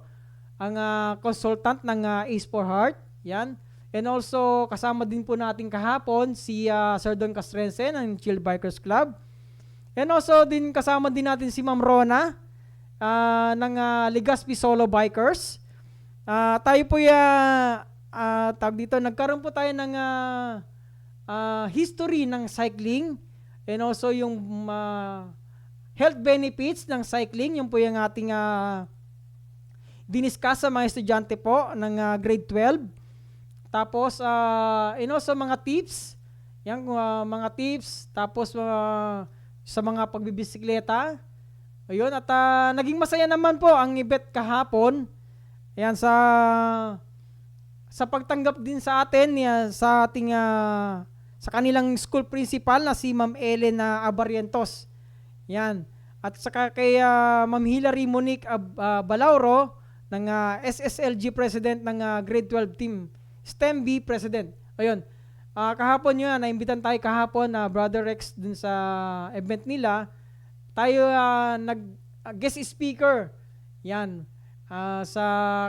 ang consultant ng Ace for Heart. Yan. And also, kasama din po natin kahapon si Sir Don Castrense ng Chill Bikers Club. And also, kasama din natin si Ma'am Rona ng Legazpi Solo Bikers. Tayo po nagkaroon po tayo ng history ng cycling and also yung health benefits ng cycling. Yung po yung ating diniscuss sa mga estudyante po ng grade 12. Tapos, and also mga tips. Yung mga tips. Tapos, sa mga pagbibisikleta. Ayun, at naging masaya naman po ang event kahapon. Ayan, sa pagtanggap din sa atin, sa ating, sa kanilang school principal na si Ma'am Ellen Abarientos. Yan. At saka kay Ma'am Hilary Monique Balauro ng SSLG President ng Grade 12 Team. STEM B President. Ayun. Kahapon yun, naimbitan tayo kahapon na Brother Rex dun sa event nila. Tayo nag-guest speaker. Yan. Sa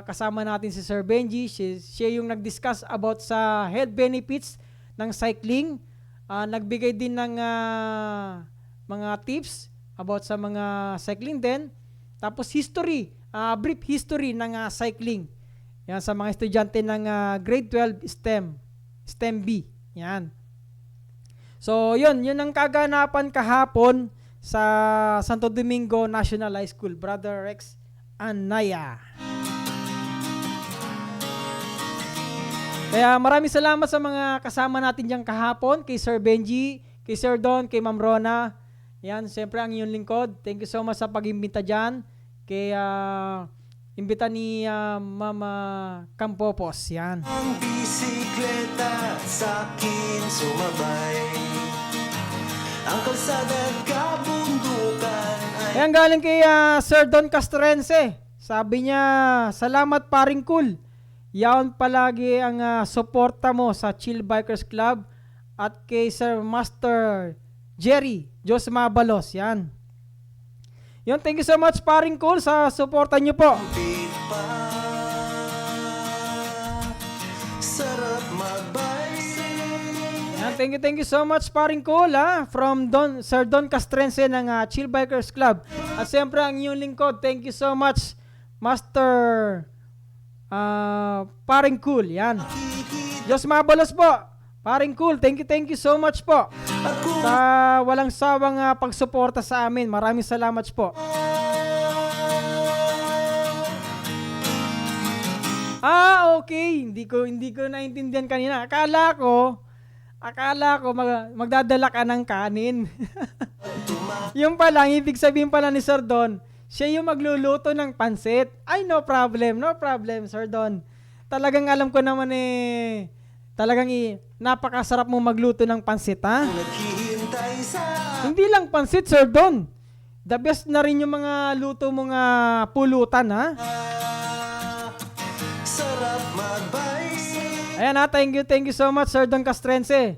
kasama natin si Sir Benji. Siya yung nag-discuss about sa health benefits ng cycling. Nagbigay din ng mga tips about sa mga cycling din. Tapos history, brief history ng cycling. Yan, sa mga estudyante ng grade 12 STEM B. Yan. So, yun ang kaganapan kahapon sa Santo Domingo National High School. Brother Rex Anaya. Kaya maraming salamat sa mga kasama natin dyan kahapon, kay Sir Benji, kay Sir Don, kay Ma'am Rona. Yan, siyempre ang inyong lingkod. Thank you so much sa pag-imbita dyan. Kay imbita ni Mama Campopos. Yan.
ang bisikleta sa akin sumabay. Ang kalsada't kabundukan ay
Ayan, galing kay Sir Don Castrense. Sabi niya, salamat paring cool. Yaon palagi ang suporta mo sa Chill Bikers Club at kay Sir Master Jerry Diyos Mabalos. Yan. Yun, thank you so much paring Cool sa suporta nyo po.
pa. Sarap magbike.
Yan, thank you so much paring Cool from Sir Don Castrense ng Chill Bikers Club. At siyempre ang inyong lingkod, thank you so much Master paring Cool. Yan. Diyos Mabalos po. Paring Cool, thank you so much po sa walang sawang pagsuporta sa amin. Maraming salamat po. Okay. Hindi ko naintindihan kanina. Akala ko magdadala ka ng kanin. Yung pala, ibig sabihin pala ni Sir Don, siya yung magluluto ng pansit. Ay, no problem, Sir Don. Talagang alam ko naman talagang napakasarap mo magluto ng pansit, ha?
Naghihintay sa
Hindi lang pansit, Sir Don. The best na rin yung mga luto mong pulutan, ha?
sarap magbike.
Ayan, thank you so much, Sir Don Castrense.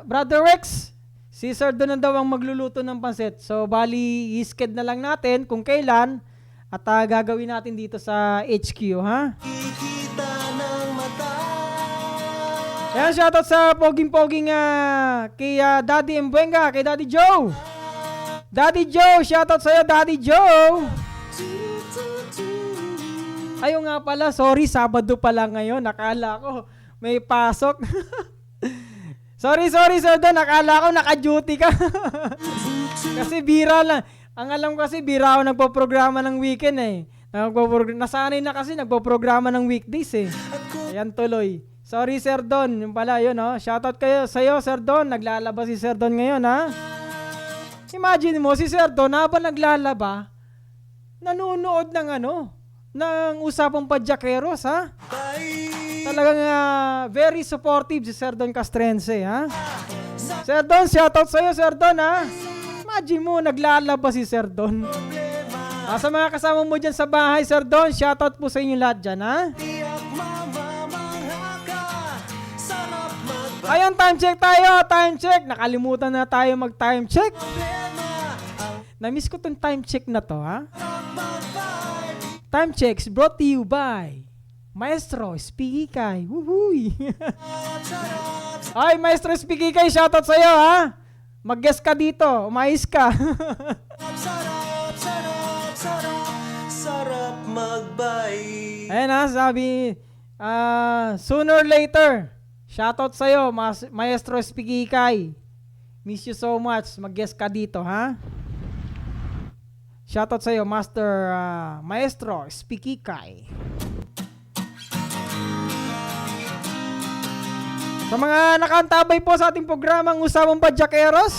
Brother Rex, si Sir Don na daw ang magluluto ng pansit. So, bali, i-sked na lang natin kung kailan at gagawin natin dito sa HQ, ha?
Kikita ng mata.
Ayan, shoutout sa poging-poging kay Daddy Mbuenga, kay Daddy Joe. Daddy Joe, shoutout sa'yo, Daddy Joe. Ayun nga pala, sorry, Sabado pala ngayon. Nakala ko may pasok. sorry, Sir Don, nakala ko naka-duty ka. Kasi bira lang. Ang alam ko kasi, bira ako nagpo-programa ng weekend Nasanay na kasi nagpo-programa ng weekdays Ayan tuloy. Sorry, Sir Don. Yung pala, yun, Shoutout kayo sa'yo, Sir Don. Naglalaba si Sir Don ngayon, Imagine mo, si Sir Don, habang naglalaba, nanonood ng usapang padyakeros, Talagang very supportive si Sir Don Castrense, Sir Don, shoutout sa'yo, Sir Don, Imagine mo, naglalaba si Sir Don. Sa mga kasama mo dyan sa bahay, Sir Don, shoutout po sa inyo lahat dyan,
Tiyak mamamangha ka. Sarap magbike.
Ayun, time check tayo, time check. Nakalimutan na tayo mag-time check. Na-miss ko tong time check na to, Time checks brought to you by Maestro Spikikay. Woohooy! Ay, Maestro Spikikay, shoutout sa'yo, Mag-guest ka dito, umayos ka.
Sarap magbike.
Ayan sabi, sooner or later, shoutout sa'yo, Maestro Spikikay. Miss you so much, mag-guest ka dito, Shoutout sa'yo, Maestro Spikikay. Sa mga nakantabay po sa ating programang Usapang Padyakeros,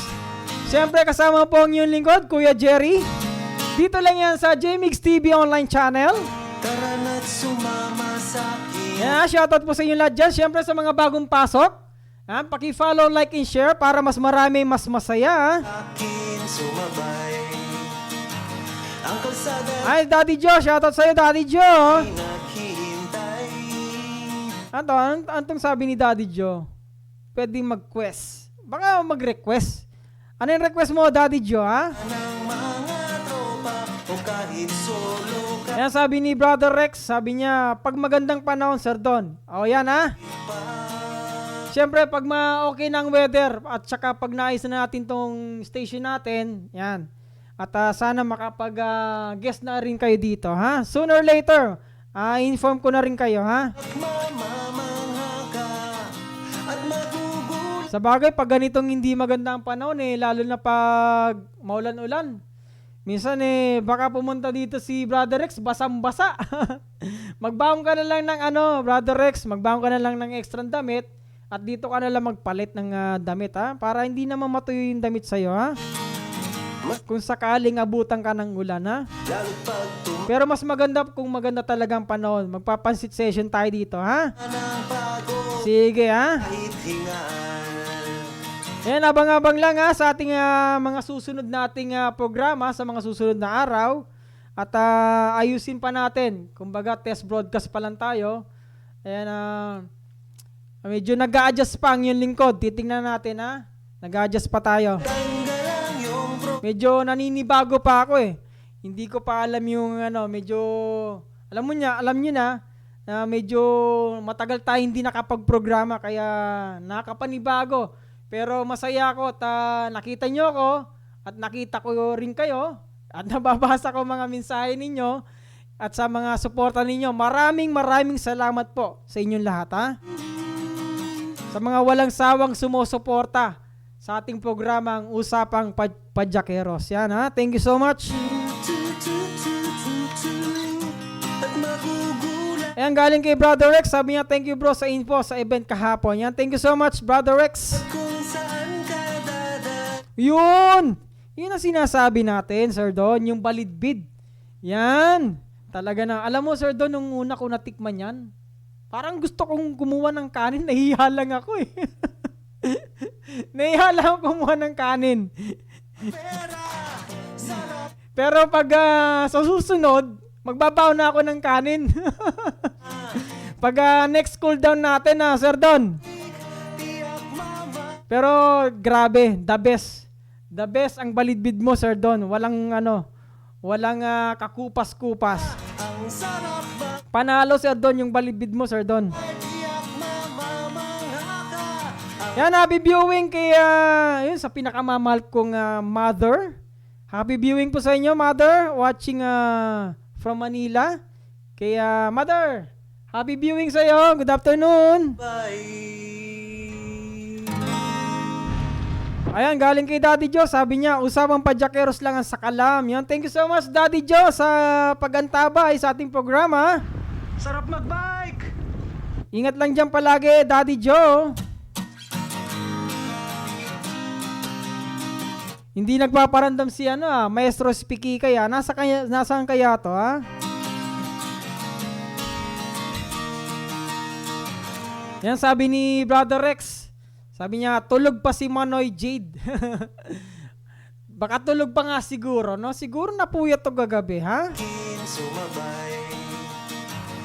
siyempre kasama po ang inyong lingkod, Kuya Jerry. Dito lang yan sa JMix TV online channel.
Tara na't sumama sa akin.
Shoutout po sa inyo lahat dyan. Siyempre sa mga bagong pasok, paki-follow, like, and share para mas marami, mas masaya.
Akin sumabay. Ang kalsada
Ay, Daddy Joe, shoutout sa'yo, Daddy Joe.
naghihintay.
Antong sabi ni Daddy Joe? Pwede mag-quest. Baka mag-request. Ano yung request mo, Daddy Joe,
Ng mga tropa o kahit solo ka
Ayan, sabi ni Brother Rex, sabi niya, pag magandang panahon, Sir Don. Yan,
pa.
Siyempre, pag okay na ang weather, at saka pag naayos na natin tong station natin, yan. At sana makapag-guest na rin kayo dito, Sooner or later, inform ko na rin kayo,
Mamamangha ka at magugulat.
Sa bagay, pag ganitong hindi maganda ang panahon, lalo na pag maulan-ulan. Minsan, baka pumunta dito si Brother Rex, basang-basa. Magbaon ka na lang ng Brother Rex, magbaon ka na lang ng extra damit, at dito ka na lang magpalit ng damit, para hindi naman matuyo yung damit sa'yo, Kung sakaling abutan ka ng ulan,
Lalo't pag
Pero mas maganda kung maganda talagang panahon. Magpapansit session tayo dito,
ng pagod
Sige,
kahit hingaan.
Yan, abang-abang lang sa ating mga susunod nating programa sa mga susunod na araw. At ayusin pa natin. Kumbaga, test broadcast pa lang tayo. Ayan, Medyo nag-a-adjust pa ang yung lingkod. Titingnan natin ha. Nag-a-adjust pa tayo.
Tanggal ang iyong
Medyo naninibago pa ako eh. Hindi ko pa alam yung medyo, alam nyo na medyo matagal tayo hindi nakapag-programa kaya nakapanibago. Pero masaya ako at nakita nyo ako at nakita ko rin kayo at nababasa ko mga mensahe ninyo at sa mga suporta ninyo. Maraming salamat po sa inyong lahat ha. Sa mga walang sawang sumusuporta sa ating programang Usapang Padyakeros. Yan ha. Thank you so much.
at magugulat
Ayan, galing kay Brother Rex. Sabi niya, thank you bro sa info sa event kahapon. Yan, thank you so much, Brother Rex.
kung saan ka
Yun! Yun ang sinasabi natin, Sir Don. Yung balidbid. Yan. Talaga na. Alam mo, Sir Don, nung una ko natikman yan, parang gusto kong kumuha ng kanin. Nahiya lang ako eh. Nahiya lang ako kumuha ng kanin.
pera sarap
Pero pag sa susunod, magbabaw na ako ng kanin. Pag next cool down natin Sir Don.
tiyak mama
Pero grabe, the best. The best ang balidbid mo, Sir Don. Walang kakupas-kupas.
ang sarap ba
Panalo, Sir Don, yung balidbid mo, Sir Don.
tiyak mamamangha ka
Yan, happy viewing kay yun, sa pinakamamahal kong mother. Happy viewing po sa inyo, mother. Watching from Manila. Kaya, mother, happy viewing sa iyo. Good afternoon.
bye
Ayan, galing kay Daddy Joe. Sabi niya, usapang padyakeros lang ang sakalam. Yan, thank you so much, Daddy Joe, sa pagantabay sa ating programa.
sarap magbike
Ingat lang dyan palagi, Daddy Joe. Hindi nagpaparandam si Maestro Spiki kaya. Nasaan kaya to, ha? Yan, sabi ni Brother Rex. Sabi niya, tulog pa si Manoy Jade. Baka tulog pa nga siguro, no? Siguro napuyat to gagabi, ha?
sumabay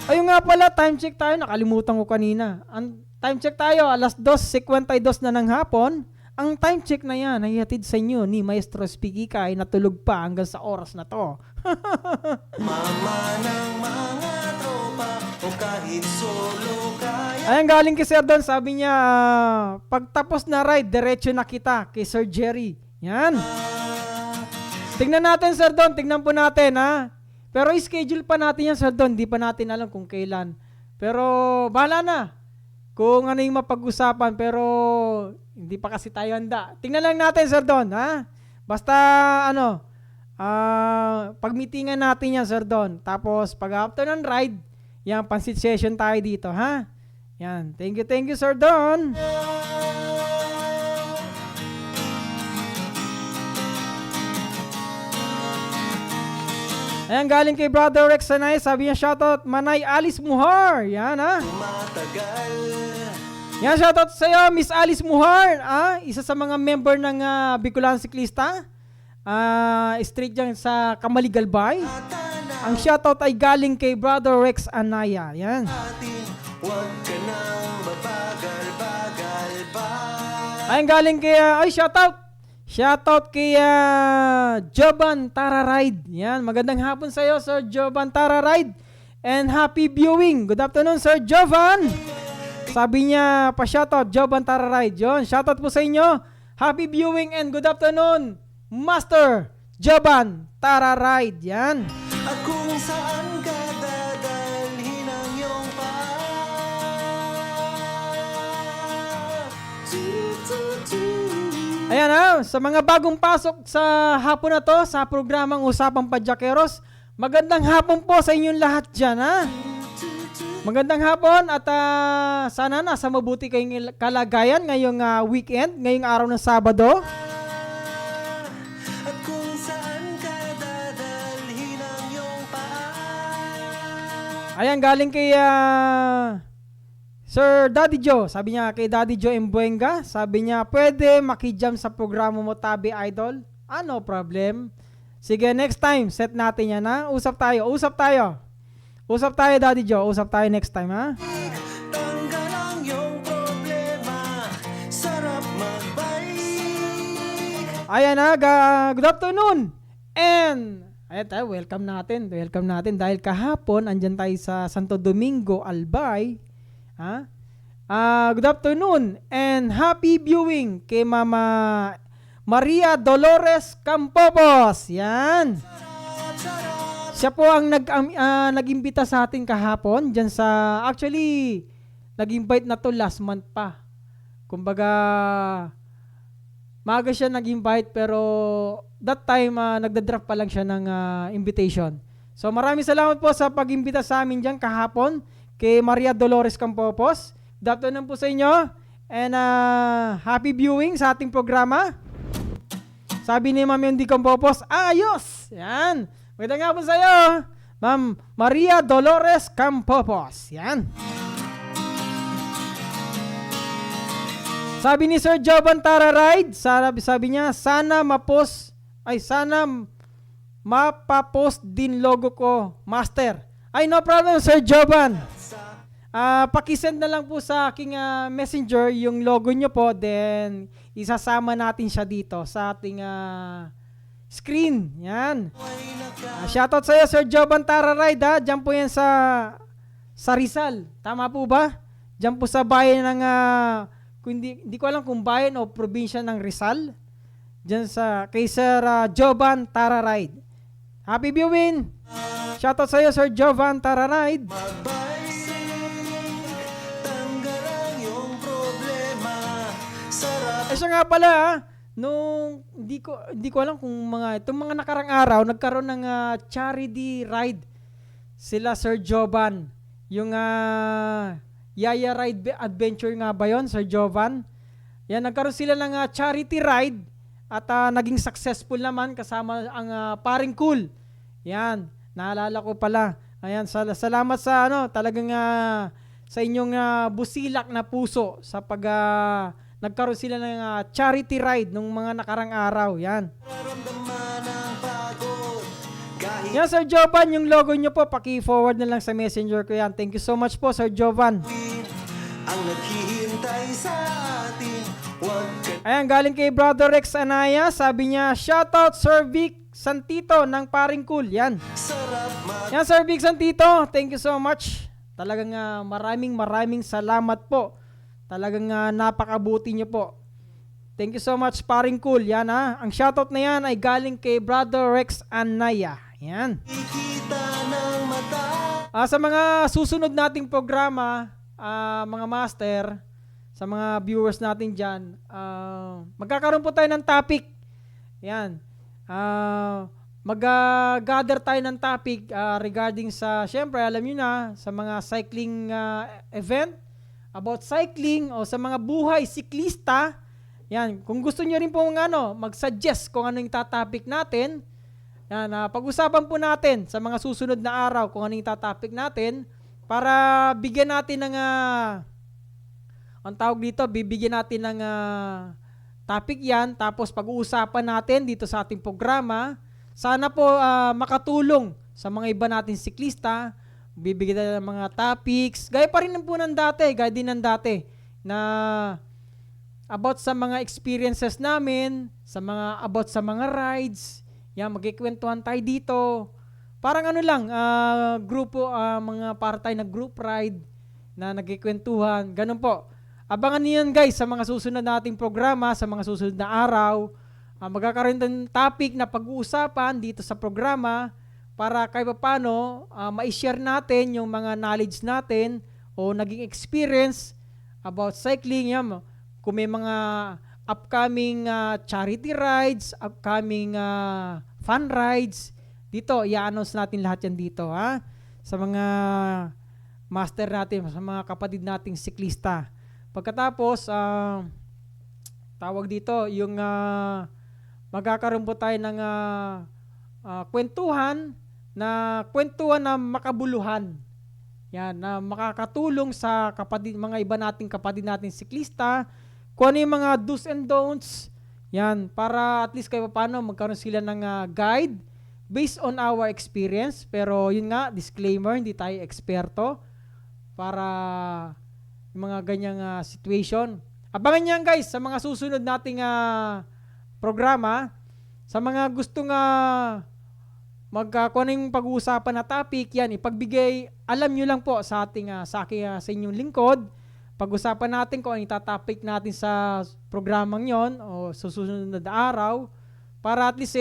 Ayun nga pala, time check tayo. Nakalimutan ko kanina. Ang time check tayo, 2:52 na ng hapon. Ang time check na yan, ay hatid sa inyo ni Maestro Spikika ay natulog pa hanggang sa oras na to.
mama ng mga tropa o kahit solo kaya
Ayan, galing kay Sir Don, sabi niya, pagtapos na ride, diretso na kita kay Sir Jerry. Yan. Tingnan natin, Sir Don, tingnan po natin, ha? Pero schedule pa natin yan, Sir Don, di pa natin alam kung kailan. Pero, bahala na. Kung ano yung mapag-usapan, pero hindi pa kasi tayo handa. Tingnan lang natin, Sir Don, ha? Basta, pag-meetingan natin yan, Sir Don. Tapos, pag after ng ride, yan, pansit session tayo dito, ha? Yan, thank you, Sir Don. Ayan, galing kay Brother Rex Sanay, sabi niya, shoutout, Manay Alice Muhar. Yan, ha?
matagal
Yan, shoutout sa iyo, Miss Alice Muhar. Isa sa mga member ng Bicolan Siklista. Street dyan sa Kamaligalbay. Ang shoutout ay galing kay Brother Rex Anaya. Yan.
atin wag ka nang babagal-bagal pa
Ayan, galing kay, shoutout kay Joban Tararide. Yan, magandang hapon sa iyo, Sir Joban Tararide. And happy viewing. Good afternoon, Sir Jovan. Sabi niya, pa-shoutout, Joban Tararide. Yun, shoutout po sa inyo. Happy viewing and good afternoon, Master Joban Tararide. Yan.
at kung saan ka dadalhin ang iyong
Ayan sa mga bagong pasok sa hapon na to, sa programang Usapang Padyakeros, magandang hapon po sa inyong lahat dyan, ha? Magandang hapon at sana nasa mabuti kayong kalagayan ngayong weekend, ngayong araw ng Sabado.
at kung saan ka dadalhin ang iyong
Ayan, galing kay Sir Daddy Joe. Sabi niya kay Daddy Joe Embuenga, sabi niya, pwede makijam sa programa mo, Tabi Idol? No problem. Sige, next time, set natin yan, ha? Usap tayo, Daddy Joe. Usap tayo next time, ha?
tanggal ang iyong
Ayan na, good afternoon. And ayan tayo, welcome natin dahil kahapon andyan tayo sa Santo Domingo, Albay. Ha? Good afternoon and happy viewing kay Mama Maria Dolores Campopos. Yan. Siya po ang nag-imbita sa atin kahapon dyan sa, actually, nag-invite na to last month pa. Kumbaga, maaga siya nag-invite pero that time, nagda-draft pa lang siya ng invitation. So maraming salamat po sa pag-imbita sa amin dyan kahapon kay Maria Dolores Campopos. Good afternoon po sa inyo and happy viewing sa ating programa. Sabi ni Ma'am Yondi Campopos, ayos! Yan! Magandang hapon sa iyo, Ma'am Maria Dolores Campopos. Yan. Sabi ni Sir Jovan Tararide, sabi niya, sana mapapost din logo ko, Master. Ay, no problem, Sir Jovan. Pakisend na lang po sa aking messenger yung logo nyo po, then isasama natin siya dito sa ating screen. Yan. Shoutout sa iyo, Sir Jovan Tararide, ha. Diyan po yan sa Rizal. Tama po ba? Diyan po sa bayan ng, hindi ko alam kung bayan o probinsya ng Rizal. Diyan kay Sir Jovan Tararide. Happy viewing! Shoutout sa iyo, Sir Jovan Tararide. Siya nga pala, hindi ko alam kung itong mga nakarang araw, nagkaroon ng charity ride sila Sir Jovan. Yung Yaya Ride Adventure nga ba yun, Sir Jovan? Yan, nagkaroon sila ng charity ride at naging successful naman kasama ang Paring Cool. Yan, naalala ko pala. Ayan, salamat sa talagang sa inyong busilak na puso sa nagkaroon sila ng charity ride nung mga nakarang araw. Yan. Yan, Sir Jovan, yung logo nyo po, paki-forward na lang sa messenger ko yan. Thank you so much po, Sir Jovan. Ang naghihintay sa atin. Ayan, galing kay Brother Rex Anaya, sabi niya, shoutout Sir Vic Santito ng Paring Cool. Yan. Yan, Sir Vic Santito, thank you so much. Talagang maraming salamat po. Talagang napakabuti niyo po. Thank you so much, Paring Cool. Yan ang shoutout na yan ay galing kay Brother Rex Anaya. Yan. Sa mga susunod nating programa, mga master, sa mga viewers natin dyan, magkakaroon po tayo ng topic. Yan. Mag-gather tayo ng topic regarding sa, syempre, alam nyo na, sa mga cycling event, about cycling o sa mga buhay siklista. Yan, kung gusto niyo rin po mag-suggest kung ano yung topic natin, yan, pag-usapan po natin sa mga susunod na araw kung ano yung topic natin para bigyan natin ng ang tawag dito, bibigyan natin ng topic yan, tapos pag-uusapan natin dito sa ating programa. Sana po makatulong sa mga iba natin siklista. Bibigyan tayo ng mga topics. Gaya pa rin po ng dati, gaya din ng dati na about sa mga experiences namin, about sa mga rides. Yan, magkikwentuhan tayo dito. Parang grupo, para tayo na group ride na nagkikwentuhan. Ganun po. Abangan niyo yan guys sa mga susunod nating programa, sa mga susunod na araw. Magkakaroon ng topic na pag-uusapan dito sa programa para kahit paano ma-share natin yung mga knowledge natin o naging experience about cycling. Yan, kung may mga upcoming charity rides, upcoming fun rides, dito, i-announce natin lahat yan dito, ha? Sa mga master natin, sa mga kapatid nating siklista. Pagkatapos, tawag dito, yung magkakaroon po tayo ng kwentuhan na makabuluhan. Yan, na makakatulong sa mga iba nating kapatid nating siklista, kung ano yung mga do's and don'ts. Yan, para at least kayo paano magkaroon sila ng guide based on our experience. Pero yun nga, disclaimer, hindi tayo eksperto para yung mga ganyang situation. Abangan niyan guys sa mga susunod nating programa. Sa mga gustong kung ano yung pag-uusapan na topic, yan, ipagbigay, alam nyo lang po sa ating, sa inyong lingkod. Pag-usapan natin kung ano yung topic natin sa programang yon o susunod na araw. Para at least,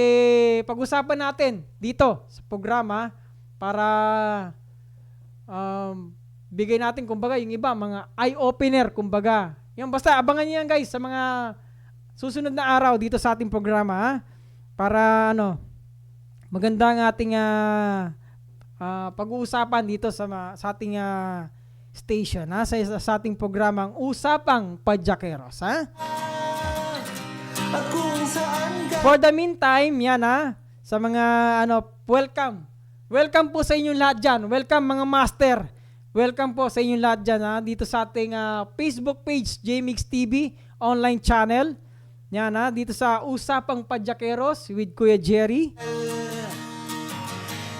pag-usapan natin dito sa programa para bigay natin, kumbaga, yung iba, mga eye-opener, kumbaga. Yan, basta, abangan nyo yan, guys, sa mga susunod na araw dito sa ating programa, ha? Para, maganda ang ating pag-uusapan dito sa ating station, ha? Sa ating programang Usapang Padyakeros, ha?
At kung saan ka
For the meantime, yan, ha? Sa mga, welcome. Welcome po sa inyong lahat dyan. Welcome, mga master. Welcome po sa inyong lahat dyan, ha? Dito sa ating Facebook page, JMix TV, online channel. Yan, ha? Dito sa Usapang Padyakeros with Kuya Jerry.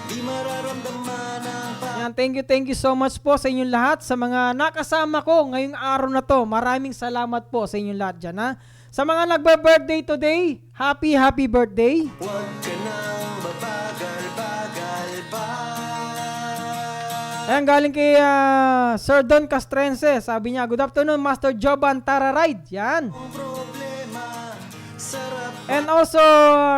di mararamdaman ang
Yan, thank you so much po sa inyong lahat. Sa mga nakasama ko ngayong araw na to, maraming salamat po sa inyong lahat dyan, ha? Sa mga nagbe-birthday today, happy birthday.
Huwag ka nang babagal-bagal pa.
Ayan, galing kay Sir Don Castrense. Sabi niya, good afternoon, Master Joban Tara Ride. Yan.
Ang problema, sarap
And also,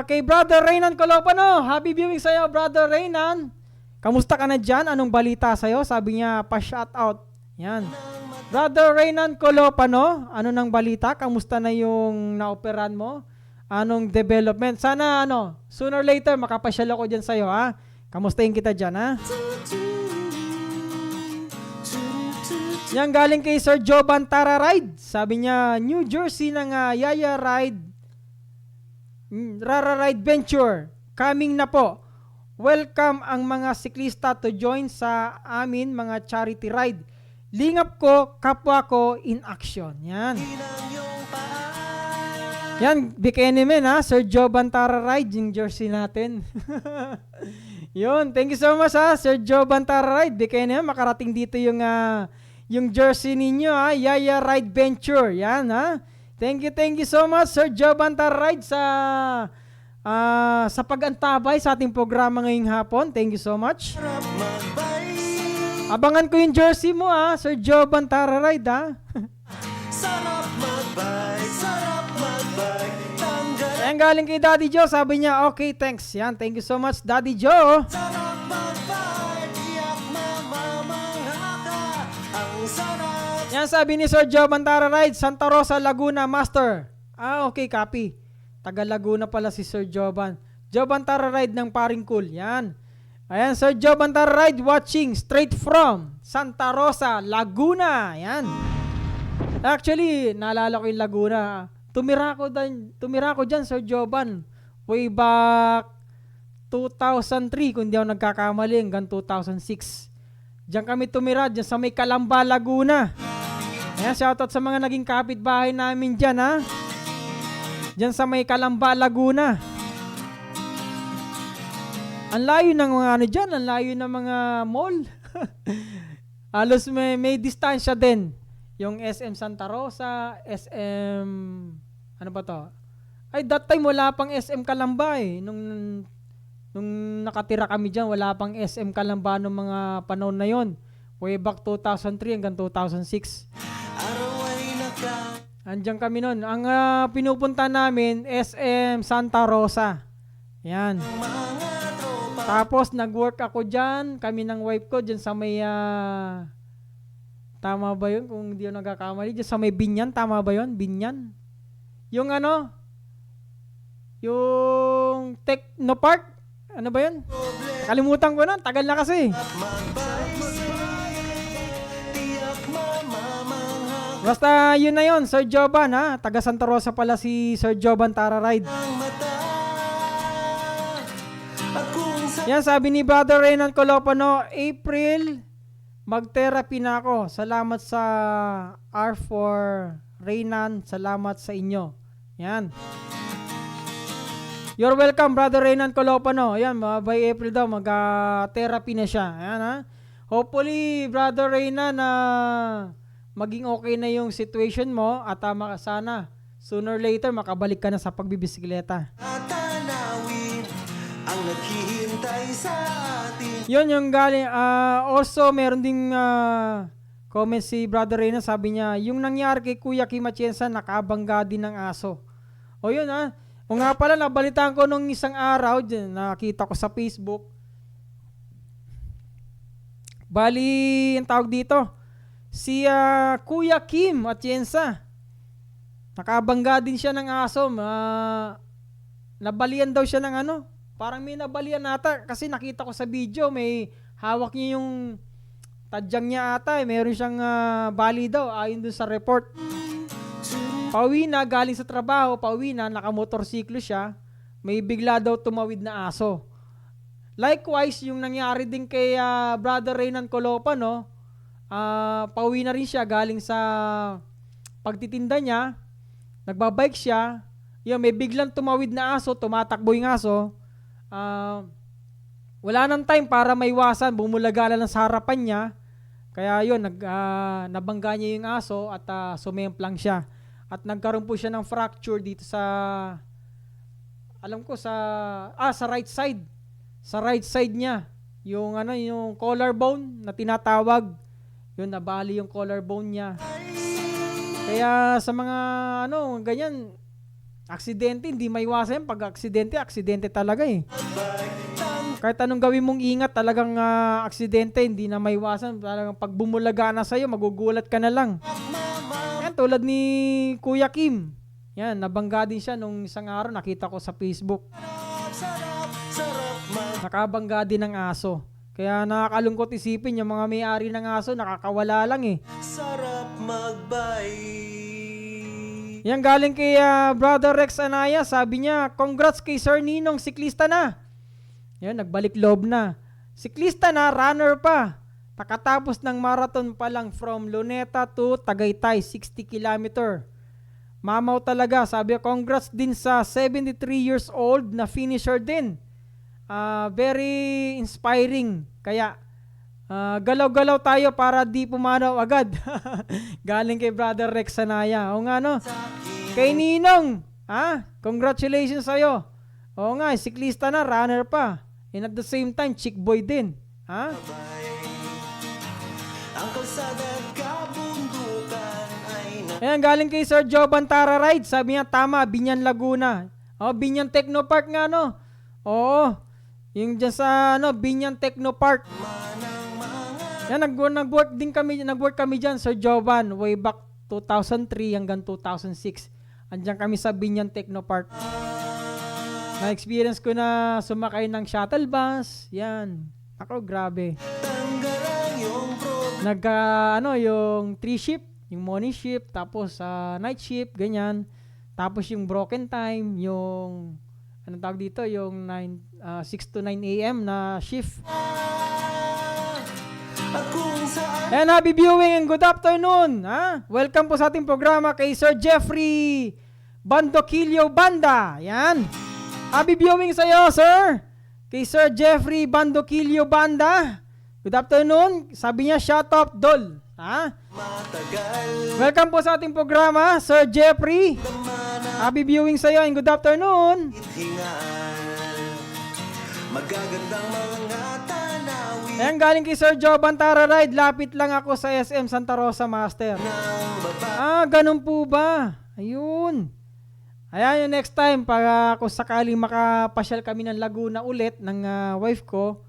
kay Brother Reynan Colopano. Happy viewing sa'yo, Brother Reynan. Kamusta ka na dyan? Anong balita sa'yo? Sabi niya, pa-shout out. Yan. Brother Reynan Colopano, ano nang balita? Kamusta na yung naoperan mo? Anong development? Sana, sooner or later, makapasyal ako dyan sa'yo, ha? Kamustahin kita dyan, ha? Yan, galing kay Sir Joban Tara Ride. Sabi niya, New Jersey ng Yaya Ride. Rara Ride Venture. Coming na po. Welcome ang mga siklista to join sa amin mga charity ride. Lingap ko, kapwa ko in action. Yan.
ng iyong paa.
Yan, bikini men, ha? Sir Joban Tara Ride, yung jersey natin. Yun, thank you so much, ha? Sir Joban Tara Ride, bikini, makarating dito yung jersey ninyo, ha? Yaya Ride Venture. Yan, ha? Thank you so much, Sir Joban Tara Ride, sa pag-antabay sa ating programa ngayong hapon. Thank you so much.
Sarap magbay.
Abangan ko yung jersey mo, ha? Sir Joban Tara Ride, ha?
Sarap magbay. Sarap magbay. Tanggal.
Ayan, galing kay Daddy Joe. Sabi niya, okay, thanks. Yan, thank you so much, Daddy Joe.
Sarap magbay. Tiyak mamamangha ka. Ang sarap.
Yan, sabi ni Sir Joban Tara Ride, Santa Rosa, Laguna, Master. Okay, copy. Taga Laguna pala si Sir Joban. Joban Tara Ride ng Paring Cool. Yan. Ayan, Sir Joban Tara Ride watching straight from Santa Rosa, Laguna. Yan. Actually, naalala ko yung Laguna. Tumira ko dyan, Sir Joban. Way back 2003, kung di ako nagkakamali, hanggang 2006. Diyan kami tumira, dyan sa may Calamba, Laguna. Ayan, shoutout sa mga naging kapitbahay namin dyan, ha? Dyan sa may Calamba, Laguna. Ang layo ng mga dyan, ang layo ng mga mall. Halos may distansya din. Yung SM Santa Rosa, SM, ano ba to? Ay, that time wala pang SM Calamba eh. Nung nakatira kami dyan, wala pang SM Calamba nung mga panahon na yon. Way back 2003 hanggang 2006.
Araw ay
Andiyan kami nun. Ang pinupunta namin, SM Santa Rosa. Yan.
mga tropa.
Tapos nag-work ako dyan, kami ng wife ko dyan sa may tama ba yun? Kung hindi ako nagkakamali, dyan sa may Binyan, tama ba yun? Binyan? Yung yung Technopark, ano ba yun? Kalimutan ko na, tagal na kasi.
Magbay. Tiyak mamamangha
Basta yun na yun, Sir Joban, ha? Taga Santa Rosa pala si Sir Joban Tara Ride.
ang mata. At kung sa
Yan, sabi ni Brother Reynan Colopano, April, mag-therapy na ako. Salamat sa R4 Reynan, salamat sa inyo. Yan. You're welcome, Brother Reynan Colopano. Yan, by April daw, mag-therapy na siya. Yan, ha. Hopefully, Brother Reynan, maging okay na yung situation mo at sana sooner or later makabalik ka na sa pagbibisikleta.
Tanawin ang naghihintay sa atin.
Yun yung galing. Also, meron ding comment si Brother Reyna. Sabi niya, yung nangyari kay Kuya Kim Atienza, nakabangga din ng aso. O yun O nga pala, nabalitaan ko nung isang araw, nakita ko sa Facebook. Bali, ang tawag dito, si Kuya Kim Atienza, nakabangga din siya ng aso. Nabalian daw siya ng parang may nabalian ata kasi nakita ko sa video, may hawak niya yung tadyang niya ata, meron siyang bali daw ayon dun sa report. Pauwi na, galing sa trabaho, pauwi na, nakamotorsiklo siya, may bigla daw tumawid na aso. Likewise, yung nangyari din kay Brother Reynan Colopa, pauwi na rin siya galing sa pagtitinda niya, nagbabike siya, may biglang tumawid na aso, tumatakbo yung aso. Wala nang time para maiwasan, bumulagala lang sa harapan niya. Kaya yun, nabangga niya yung aso at sumemplang siya. At nagkaroon po siya ng fracture dito sa, alam ko sa right side. Sa right side niya, yung yung collarbone na tinatawag. Yun, nabali yung collarbone niya. Kaya sa mga ganyan, aksidente, hindi maiwasan. Pag aksidente talaga eh. Kahit anong gawin mong ingat, talagang aksidente, hindi na maiwasan. Talagang pag bumulaga na sa'yo, magugulat ka na lang. Yan, tulad ni Kuya Kim. Yan, nabangga din siya nung isang araw, nakita ko sa Facebook. Nakabangga din ng aso. Kaya nakakalungkot isipin, yung mga may-ari ng aso, nakakawala lang eh.
Sarap magbay.
Yan galing kay Brother Rex Anaya, sabi niya, congrats kay Sir Ninong, siklista na. Yan, nagbalik loob na. Siklista na, runner pa. Nakatapos ng marathon pa lang from Luneta to Tagaytay, 60 km. Mamaw talaga, sabi niya, congrats din sa 73 years old na finisher din. Very inspiring. Kaya, galaw-galaw tayo para di pumanaw agad. Galing kay Brother Rex Anaya. O nga kay Ninong, congratulations sa'yo. Oo nga, siklista na, runner pa. And at the same time, chick boy din.
Ang kalsada at kabundukan ay
Ayan, galing kay Sir Joe Bantara Ride. Sabi niya, tama, Binyan Laguna. Binyan Technopark nga, Oo. Yung dyan sa, Binyan Technopark. Yan, nag-work kami dyan, Sir Jovan, way back 2003 hanggang 2006. Andiyan kami sa Binyan Technopark. Na-experience ko na sumakay ng shuttle bus. Yan. Ako, grabe. Yung 3 shift, yung morning shift, tapos night shift, ganyan. Tapos yung broken time, yung, anong tawag dito, yung 6 to 9 a.m. na shift. Ayan, happy viewing and good afternoon. Welcome po sa ating programa kay Sir Jeffrey Bandoquillo Banda. Ayan. Happy viewing sa iyo, sir. Kay Sir Jeffrey Bandoquillo Banda. Good afternoon. Sabi niya, shout out, Dol. Welcome po sa ating programa, Sir Jeffrey. Happy viewing sa iyo and good afternoon.
magagandang mga tanawin.
Ayan, galing kay Sir Joe Bantara Ride. Lapit lang ako sa SM Santa Rosa, Master. Ganun po ba? Ayun. Ayan, yung next time, para kung sakaling makapasyal kami ng Laguna ulit ng wife ko,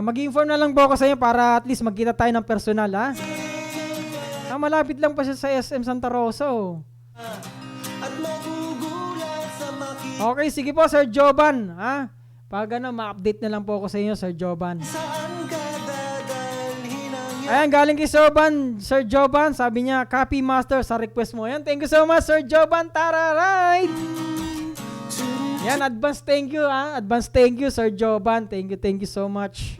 mag-inform na lang po ako sa inyo para at least magkita tayo ng personal, malapit lang pa siya sa SM Santa Rosa,
At magugulat sa
Okay, sige po, Sir Joban, Pag ma-update na lang po ako sa inyo, Sir Joban.
saan ka dadalhin ang
Ayan, galing kay Sir Joban, sabi niya, copy master sa request mo. Ayan, thank you so much, Sir Joban Tara Ride. Yan, advance thank you, Advance thank you, Sir Joban. Thank you so much.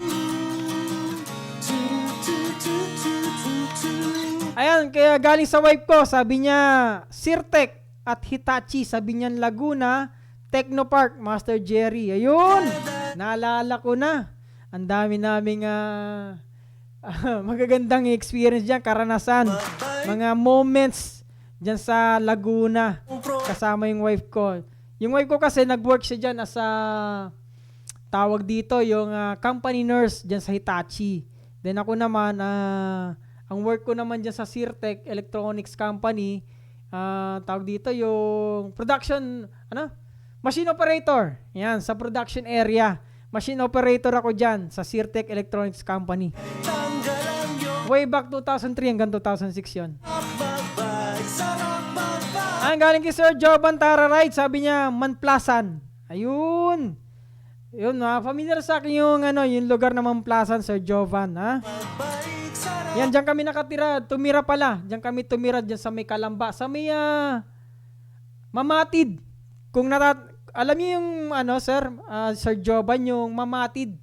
Ayan, kaya galing sa wife ko, sabi niya, Sirtek at Hitachi, sabi niya Laguna, Technopark, Master Jerry. Ayun, naalala ko na. Ang dami naming magagandang experience dyan, karanasan, mga moments Diyan sa Laguna. Kasama yung wife ko. Yung wife ko kasi nag-work siya dyan as a tawag dito, yung company nurse dyan sa Hitachi. Then ako naman, ang work ko naman dyan sa Sirtec Electronics Company, tawag dito yung production, machine operator. Yan, sa production area. Machine operator ako dyan sa Sirtec Electronics Company. Way back 2003 hanggang 2006 yun. Ang galing kay Sir Jovan Tara Ride, sabi niya, Manplasan. Ayun. Yun, familiar sa akin yung, yung lugar na Manplasan, Sir Jovan, ha? Yan, diyan kami nakatira, tumira pala. Diyan kami tumira, diyan sa may Kalamba, sa may, Mamatid. Kung alam niyo yung, Sir Jovan, yung Mamatid,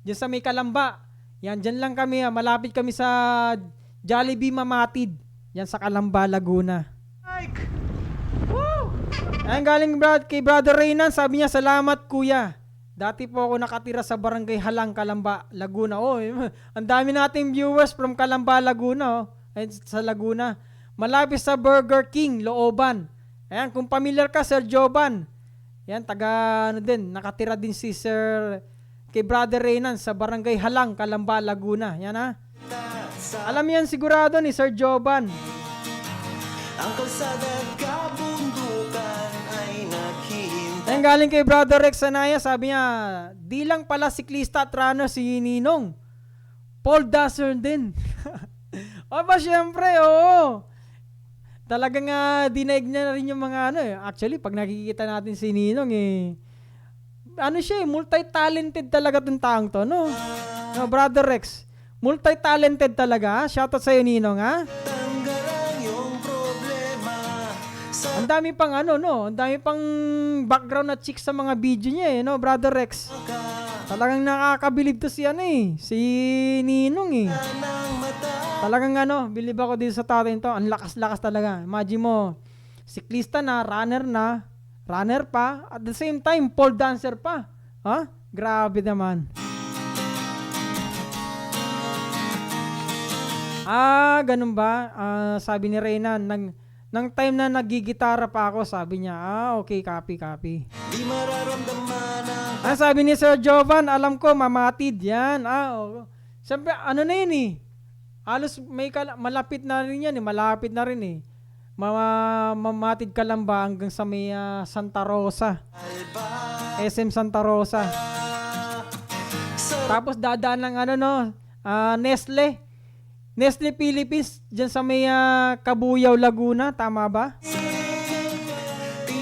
diyan sa may Kalamba. Yan, diyan lang kami, malapit kami sa Jollibee Mamatid. Yan sa Kalamba, Laguna. Ang galing kay Brother Reynan, sabi niya, salamat kuya. Dati po ako nakatira sa Barangay Halang, Kalamba, Laguna. Oh, ang dami nating viewers from Kalamba, Laguna. Ay, sa Laguna. Malapit sa Burger King, Looban. Ayan, kung familiar ka, Sir Jovan. Yan, nakatira din si Sir kay Brother Reynan sa Barangay Halang, Kalamba, Laguna. Yan ha. Alam yan sigurado ni Sir Jovan.
Ang kalsada at kabundukan ay naghihintay.
Ang galing kay Brother Rex Sanaya, sabi niya, di lang pala siklista at runner si Ninong. Paul Dasser din. O ba, syempre, oo. Talagang dinaig niya na rin yung mga Actually, pag nakikita natin si Ninong, siya, multi-talented talaga tong taong to, no? No, Brother Rex. Multi-talented talaga, ha? Shoutout sa'yo, Ninong, ha? Ang dami pang ang dami pang background na chicks sa mga video niya no, Brother Rex. Talagang nakakabilib to si si Ninong Talagang bilib ako dito sa tatay to. Ang lakas-lakas talaga. Imagine mo, siklista na, runner pa, at the same time, pole dancer pa. Ha? Grabe naman. Ganun ba? Sabi ni Reyna, nang time na nagigitara pa ako, sabi niya, okay, copy.
Di mararamdaman ang
Sabi ni Sir Jovan, alam ko, Mamatid yan. Siyempre, na yun Halos malapit na rin yan malapit na rin Mamatid Kalamba hanggang sa may Santa Rosa. SM Santa Rosa. Tapos dadaan lang Nestle Philippines, dyan sa may Kabuyaw, Laguna, tama ba?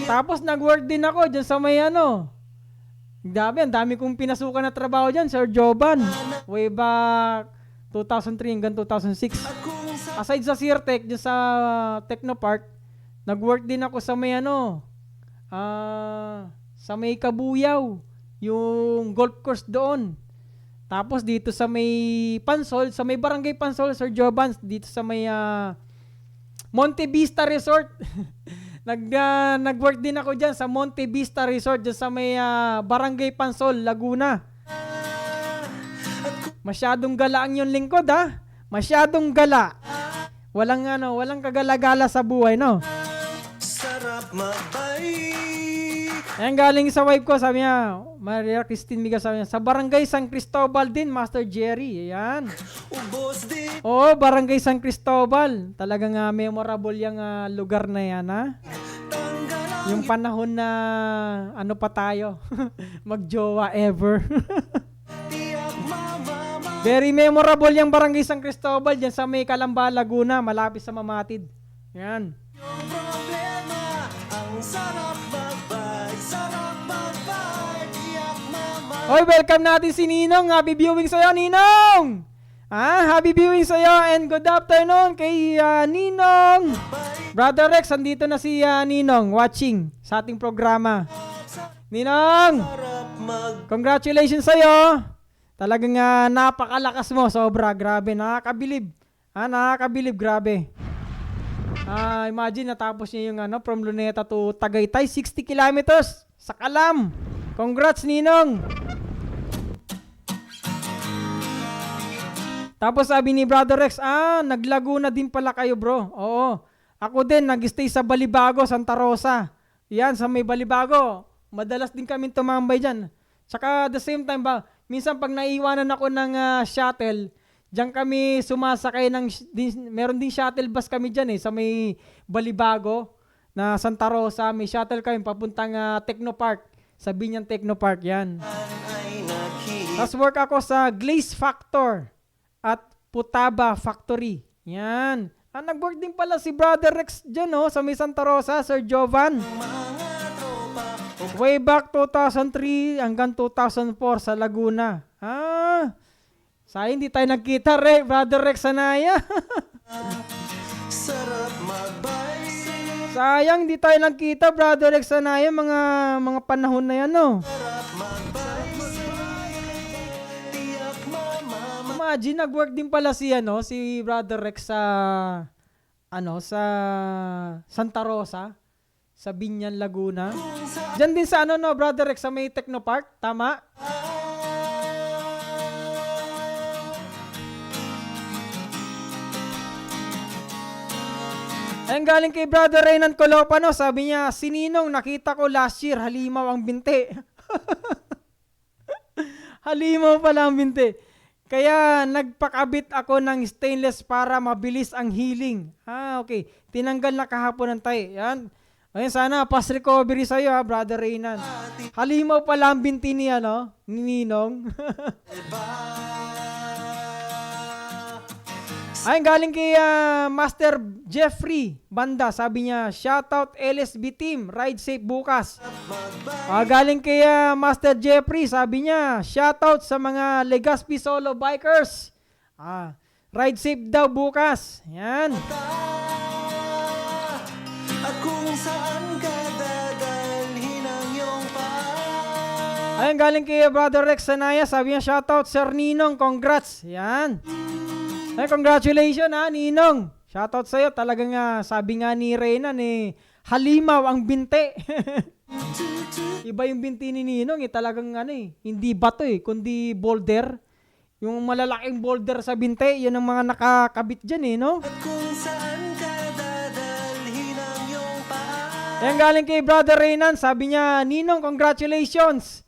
Tapos nag-work din ako dyan sa may ang dami kong pinasukan na trabaho dyan, Sir Jovan. Way back 2003 hanggang 2006. Aside sa Sirtec, dyan sa Technopark, nag-work din ako sa may sa may Kabuyaw, yung golf course doon. Tapos dito sa may Pansol, sa may Barangay Pansol, Sir Jovan, dito sa may Monte Vista Resort. Nag-work din ako dyan sa Monte Vista Resort, dyan sa may Barangay Pansol, Laguna. Masyadong gala ang yung lingkod, ha? Masyadong gala. Walang kagala-gala sa buhay, no?
sarap magbait.
Ayan, galing sa wife ko, sabi niya, Maria Christine Miga, sabi niya, sa Barangay San Cristobal din, Master Jerry. Ayan.
Ubos din.
Oo, Barangay San Cristobal. Talagang memorable yung lugar na yan, ha? Yung panahon na, pa tayo, magjowa ever. Very memorable yung Barangay San Cristobal, dyan sa may Kalamba, Laguna, malapit sa Mamatid. Yan.
Yung problema, ang sarap magbay, sarap magbay, tiyak mama.
Hoy, welcome natin si Ninong. Happy viewing sa'yo, Ninong! Happy viewing sa'yo and good afternoon kay Ninong. Brother Rex, andito na si Ninong watching sa ating programa. Ninong, congratulations sa'yo. Talagang napakalakas mo, sobra, grabe, nakakabilib. Nakakabilib, grabe. Imagine, natapos niya yung from Luneta to Tagaytay, 60 kilometers sa Kalam. Congrats, Ninong. Tapos sabi ni Brother Rex, naglaguna din pala kayo, bro. Oo. Ako din, nag-stay sa Balibago, Santa Rosa. Yan, sa may Balibago. Madalas din kami tumambay dyan. Tsaka the same time ba, minsan pag naiwanan ako ng shuttle, diyan kami sumasakay meron din shuttle bus kami dyan sa may Balibago na Santa Rosa. May shuttle kami papuntang Technopark. Sa Binyan Technopark, yan. Tapos work ako sa Glaze Factor at Putaba Factory. Yan. Nag-work din pala si Brother Rex dyan, sa may Santa Rosa, Sir Jovan. Way back 2003 hanggang 2004 sa Laguna. Sayang hindi tayo nagkita, Brother Rex Anaya.
Sarap magbay.
Sayang hindi tayo nagkita, Brother Rex Anaya, mga panahon na yan,
Sarap magbay. Tiyak mama.
Imagine, nag-work din pala si Brother Rex sa sa Santa Rosa, sa Binyan, Laguna. Diyan din sa Brother Rex, sa may Technopark, tama? Ayun, galing kay Brother Reynan Colopano, sabi niya, si Ninong nakita ko last year, halimaw ang binti. Halimaw pala ang binti. Kaya nagpakabit ako ng stainless para mabilis ang healing. Okay. Tinanggal na kahapon ng tayo. Yan. Ayun, sana fast recovery sa'yo, Brother Reynan. Halimaw pala ang binti ni Ninong. Ayun, galing kay Master Jeffrey Banda. Sabi niya, shoutout LSB team, ride safe bukas. Galing kay Master Jeffrey, sabi niya, shoutout sa mga Legazpi solo bikers. Ride safe daw bukas. Yan.
At kung saan ka dadalhin ang iyong
Ayun, galing kay Brother Rex Sanaya, sabi niya, shoutout Sir Ninong, congrats. Yan. Ay, congratulations Ninong. Shoutout sa'yo. Talagang sabi nga ni Reynan halimaw ang binti. Iba yung binti ni Ninong talagang hindi bato kundi boulder. Yung malalaking boulder sa binti, yun ang mga nakakabit dyan no?
At kung saan ka dadalhin ang iyong paa.
Ayan, galing kay Brother Reynan, sabi niya, Ninong, congratulations.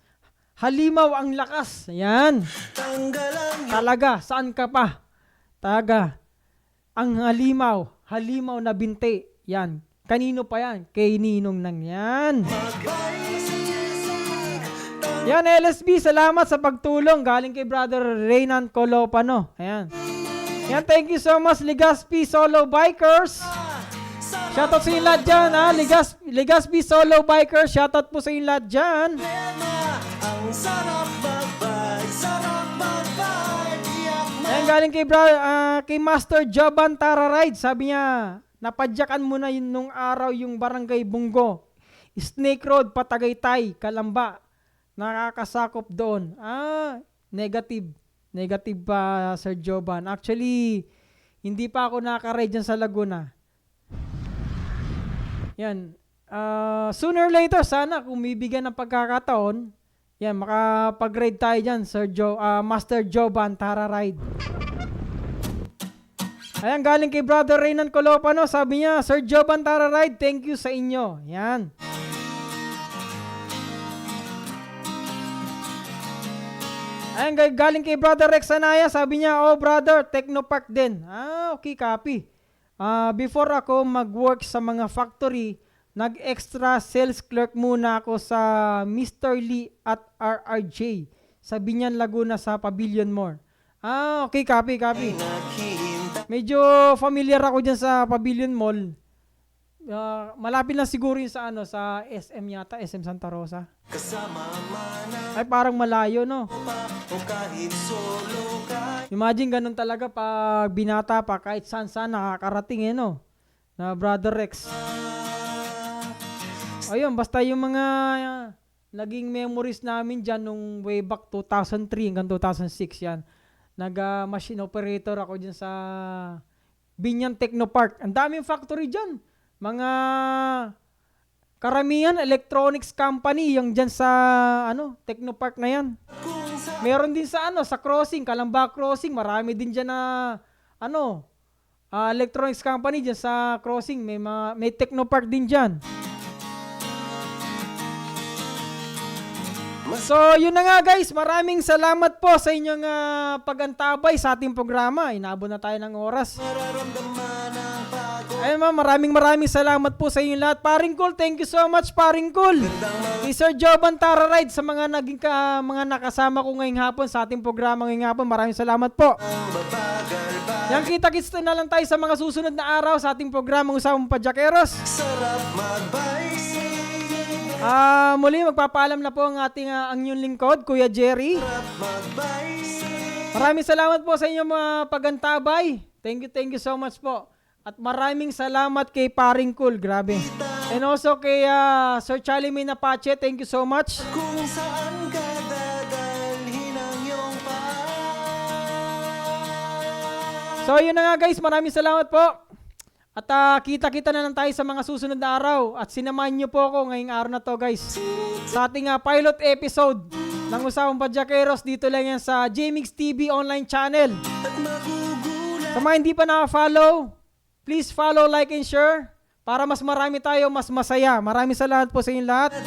Halimaw ang lakas. Ayan. Talaga, saan ka pa? Ang halimaw na binti. Yan. Kanino pa yan? Kay Ninong nang yan. Yan, LSB, salamat sa pagtulong. Galing kay Brother Reynan Colopano. Ayan. Yan, thank you so much, Legazpi Solo Bikers. Shoutout sa inyo lahat dyan, Legazpi Solo Bikers. Shoutout po sa inyo lahat dyan.
Ang sarap magbay, sarap magbay.
Ayan, galing kay Master Joban Tara Ride. Sabi niya, napadyakan mo na yun nung araw yung Barangay Bungo, Snake Road, Patagaytay, Kalamba. Nakakasakop doon. Negative. Negative pa, Sir Joban. Actually, hindi pa ako nakaka-ride dyan sa Laguna. Yan. Sooner or later, sana kung bibigyan ng pagkakataon, yan, makapag-ride tayo dyan, Master Joban Tara Ride. Ayan, galing kay Brother Reynan Colopano, sabi niya, Sir Joban Tara Ride, thank you sa inyo. Yan. Ayan, galing kay Brother Rex Anaya, sabi niya, oh brother, Technopark din. Okay, copy. Before ako mag-work sa mga factory, nag-extra sales clerk muna ako sa Mr. Lee at RRJ sa Binyan, Laguna sa Pavilion Mall. Okay, copy. Medyo familiar ako dyan sa Pavilion Mall. Malapit lang siguro yun sa sa SM yata, SM Santa Rosa. Ay, parang malayo, no? Imagine ganun talaga pag binata pa, kahit saan nakakarating no? Na Brother Rex. Ayun, basta yung mga naging memories namin dyan nung way back 2003 hanggang 2006 yan. Nag-machine operator ako dyan sa Binyan Technopark. Ang daming factory dyan. Mga karamihan electronics company yung dyan sa Technopark na yan. Meron din sa sa Crossing, Kalamba Crossing, marami din dyan na electronics company dyan sa crossing. May Technopark din dyan. So, yun na nga guys. Maraming salamat po sa inyong pagantabay sa ating programa. Inabot na tayo ng oras.
Mararamdaman ang pagod.
Ayun ma'am, maraming salamat po sa inyong lahat. Paring Cool, thank you so much, Paring Cool. Kay Sir Jovan Tara Ride sa mga mga nakasama ko ngayong hapon sa ating programa ngayong hapon. Maraming salamat po.
Ang babagal ba?
Yan, kita-kits na lang tayo sa mga susunod na araw sa ating programang Usapang Padyakeros.
Sarap magbike.
Muli magpapaalam na po ang ating ang inyong lingkod, Kuya Jerry.
Sarap magbike.
Maraming salamat po sa inyong mga pagantabay. Thank you so much po. At maraming salamat kay Paring Cool, grabe. And also kay Sir Charlie May Napache, thank you so much.
Kung saan ka dadalhin ang iyong paa.
So yun na nga guys, maraming salamat po. At kita-kita na lang tayo sa mga susunod na araw. At sinamahan niyo po ako ngayong araw na to guys. Sa ating pilot episode ng Usapang Padyakeros, dito lang yan sa JMix TV online channel.
At magugulat.
Sa mga hindi pa naka-follow, please follow, like, and share para mas marami tayo, mas masaya. Maraming salamat po sa inyong lahat.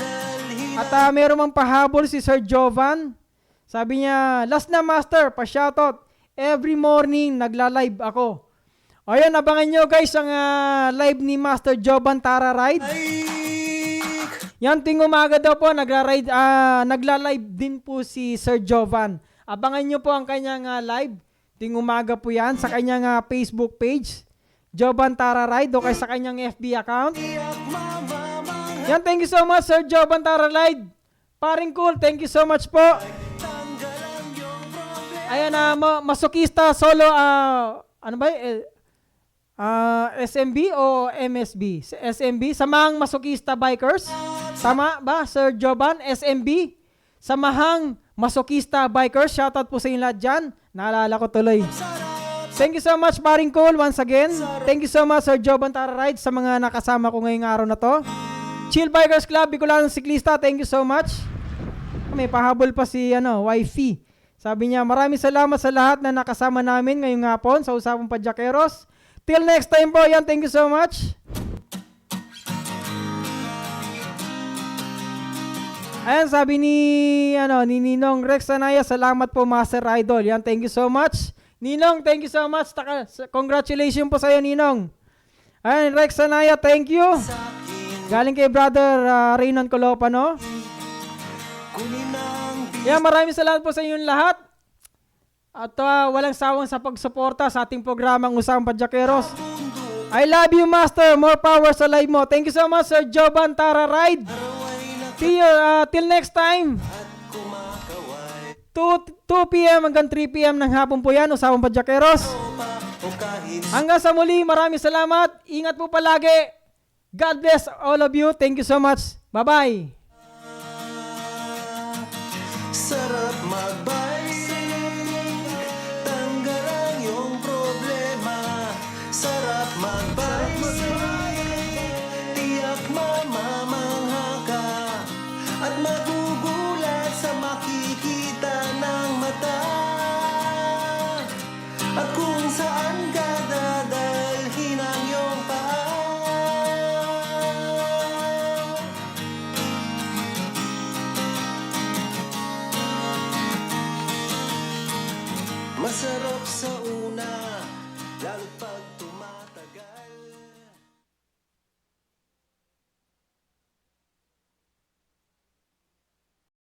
At meron mang pahabol si Sir Jovan. Sabi niya, last na master, pa-shoutout. Every morning, nagla-live ako. Ayun, abangan nyo guys ang live ni Master Jovan Tara Ride. Yan, ting umaga daw po, nagla-live din po si Sir Jovan. Abangan nyo po ang kanyang live. Ting umaga po yan sa kanyang Facebook page. Jovan Tara Ride o kaya sa kanyang FB account. Yan, thank you so much Sir Jovan Tara Ride. Paring Cool, thank you so much po. Ayan, masokista solo, ano ba SMB o MSB? SMB, Samahang Masokista Bikers. Tama ba, Sir Jovan? SMB, Samahang Masokista Bikers. Shoutout po sa inyo lahat dyan. Naalala ko tuloy. Thank you so much, Paring Cool, once again. Thank you so much, Sir Jovan Tara Ride, sa mga nakasama ko ngayong araw na to. Chill Bikers Club, Bicolanong Siklista, thank you so much. May pahabol pa si Wifey. Sabi niya, maraming salamat sa lahat na nakasama namin ngayong hapon sa Usapang Padyakeros. Till next time po, yan, thank you so much. Ayan, sabi ni Ninong Rex Anaya, salamat po Master Idol. Yan, thank you so much. Ninong, thank you so much. Congratulations po sa iyo, Ninong. Ayan, Rex Anaya, thank you. Galing kay Brother Raynon Colopano. Yan, maraming salamat po sa inyong lahat. At walang sawang sa pagsuporta sa ating programang Usapang Padyakeros. I love you, Master. More power sa live mo. Thank you so much, Sir Jovan Tara Ride. Till next time. 2 p.m. hanggang 3 p.m. ng hapon po yan, Usapang Padyakeros. Hanggang sa muli, maraming salamat. Ingat po palagi. God bless all of you. Thank you so much. Bye-bye.
Sarap magbike. Tanggal ang iyong problema. Sarap magbike. Tiyak mamamangha ka. At magugulat sa makikita ng mata. At kung saan ka dadalhin ang iyong paa. Masarap sa una, lalo't pa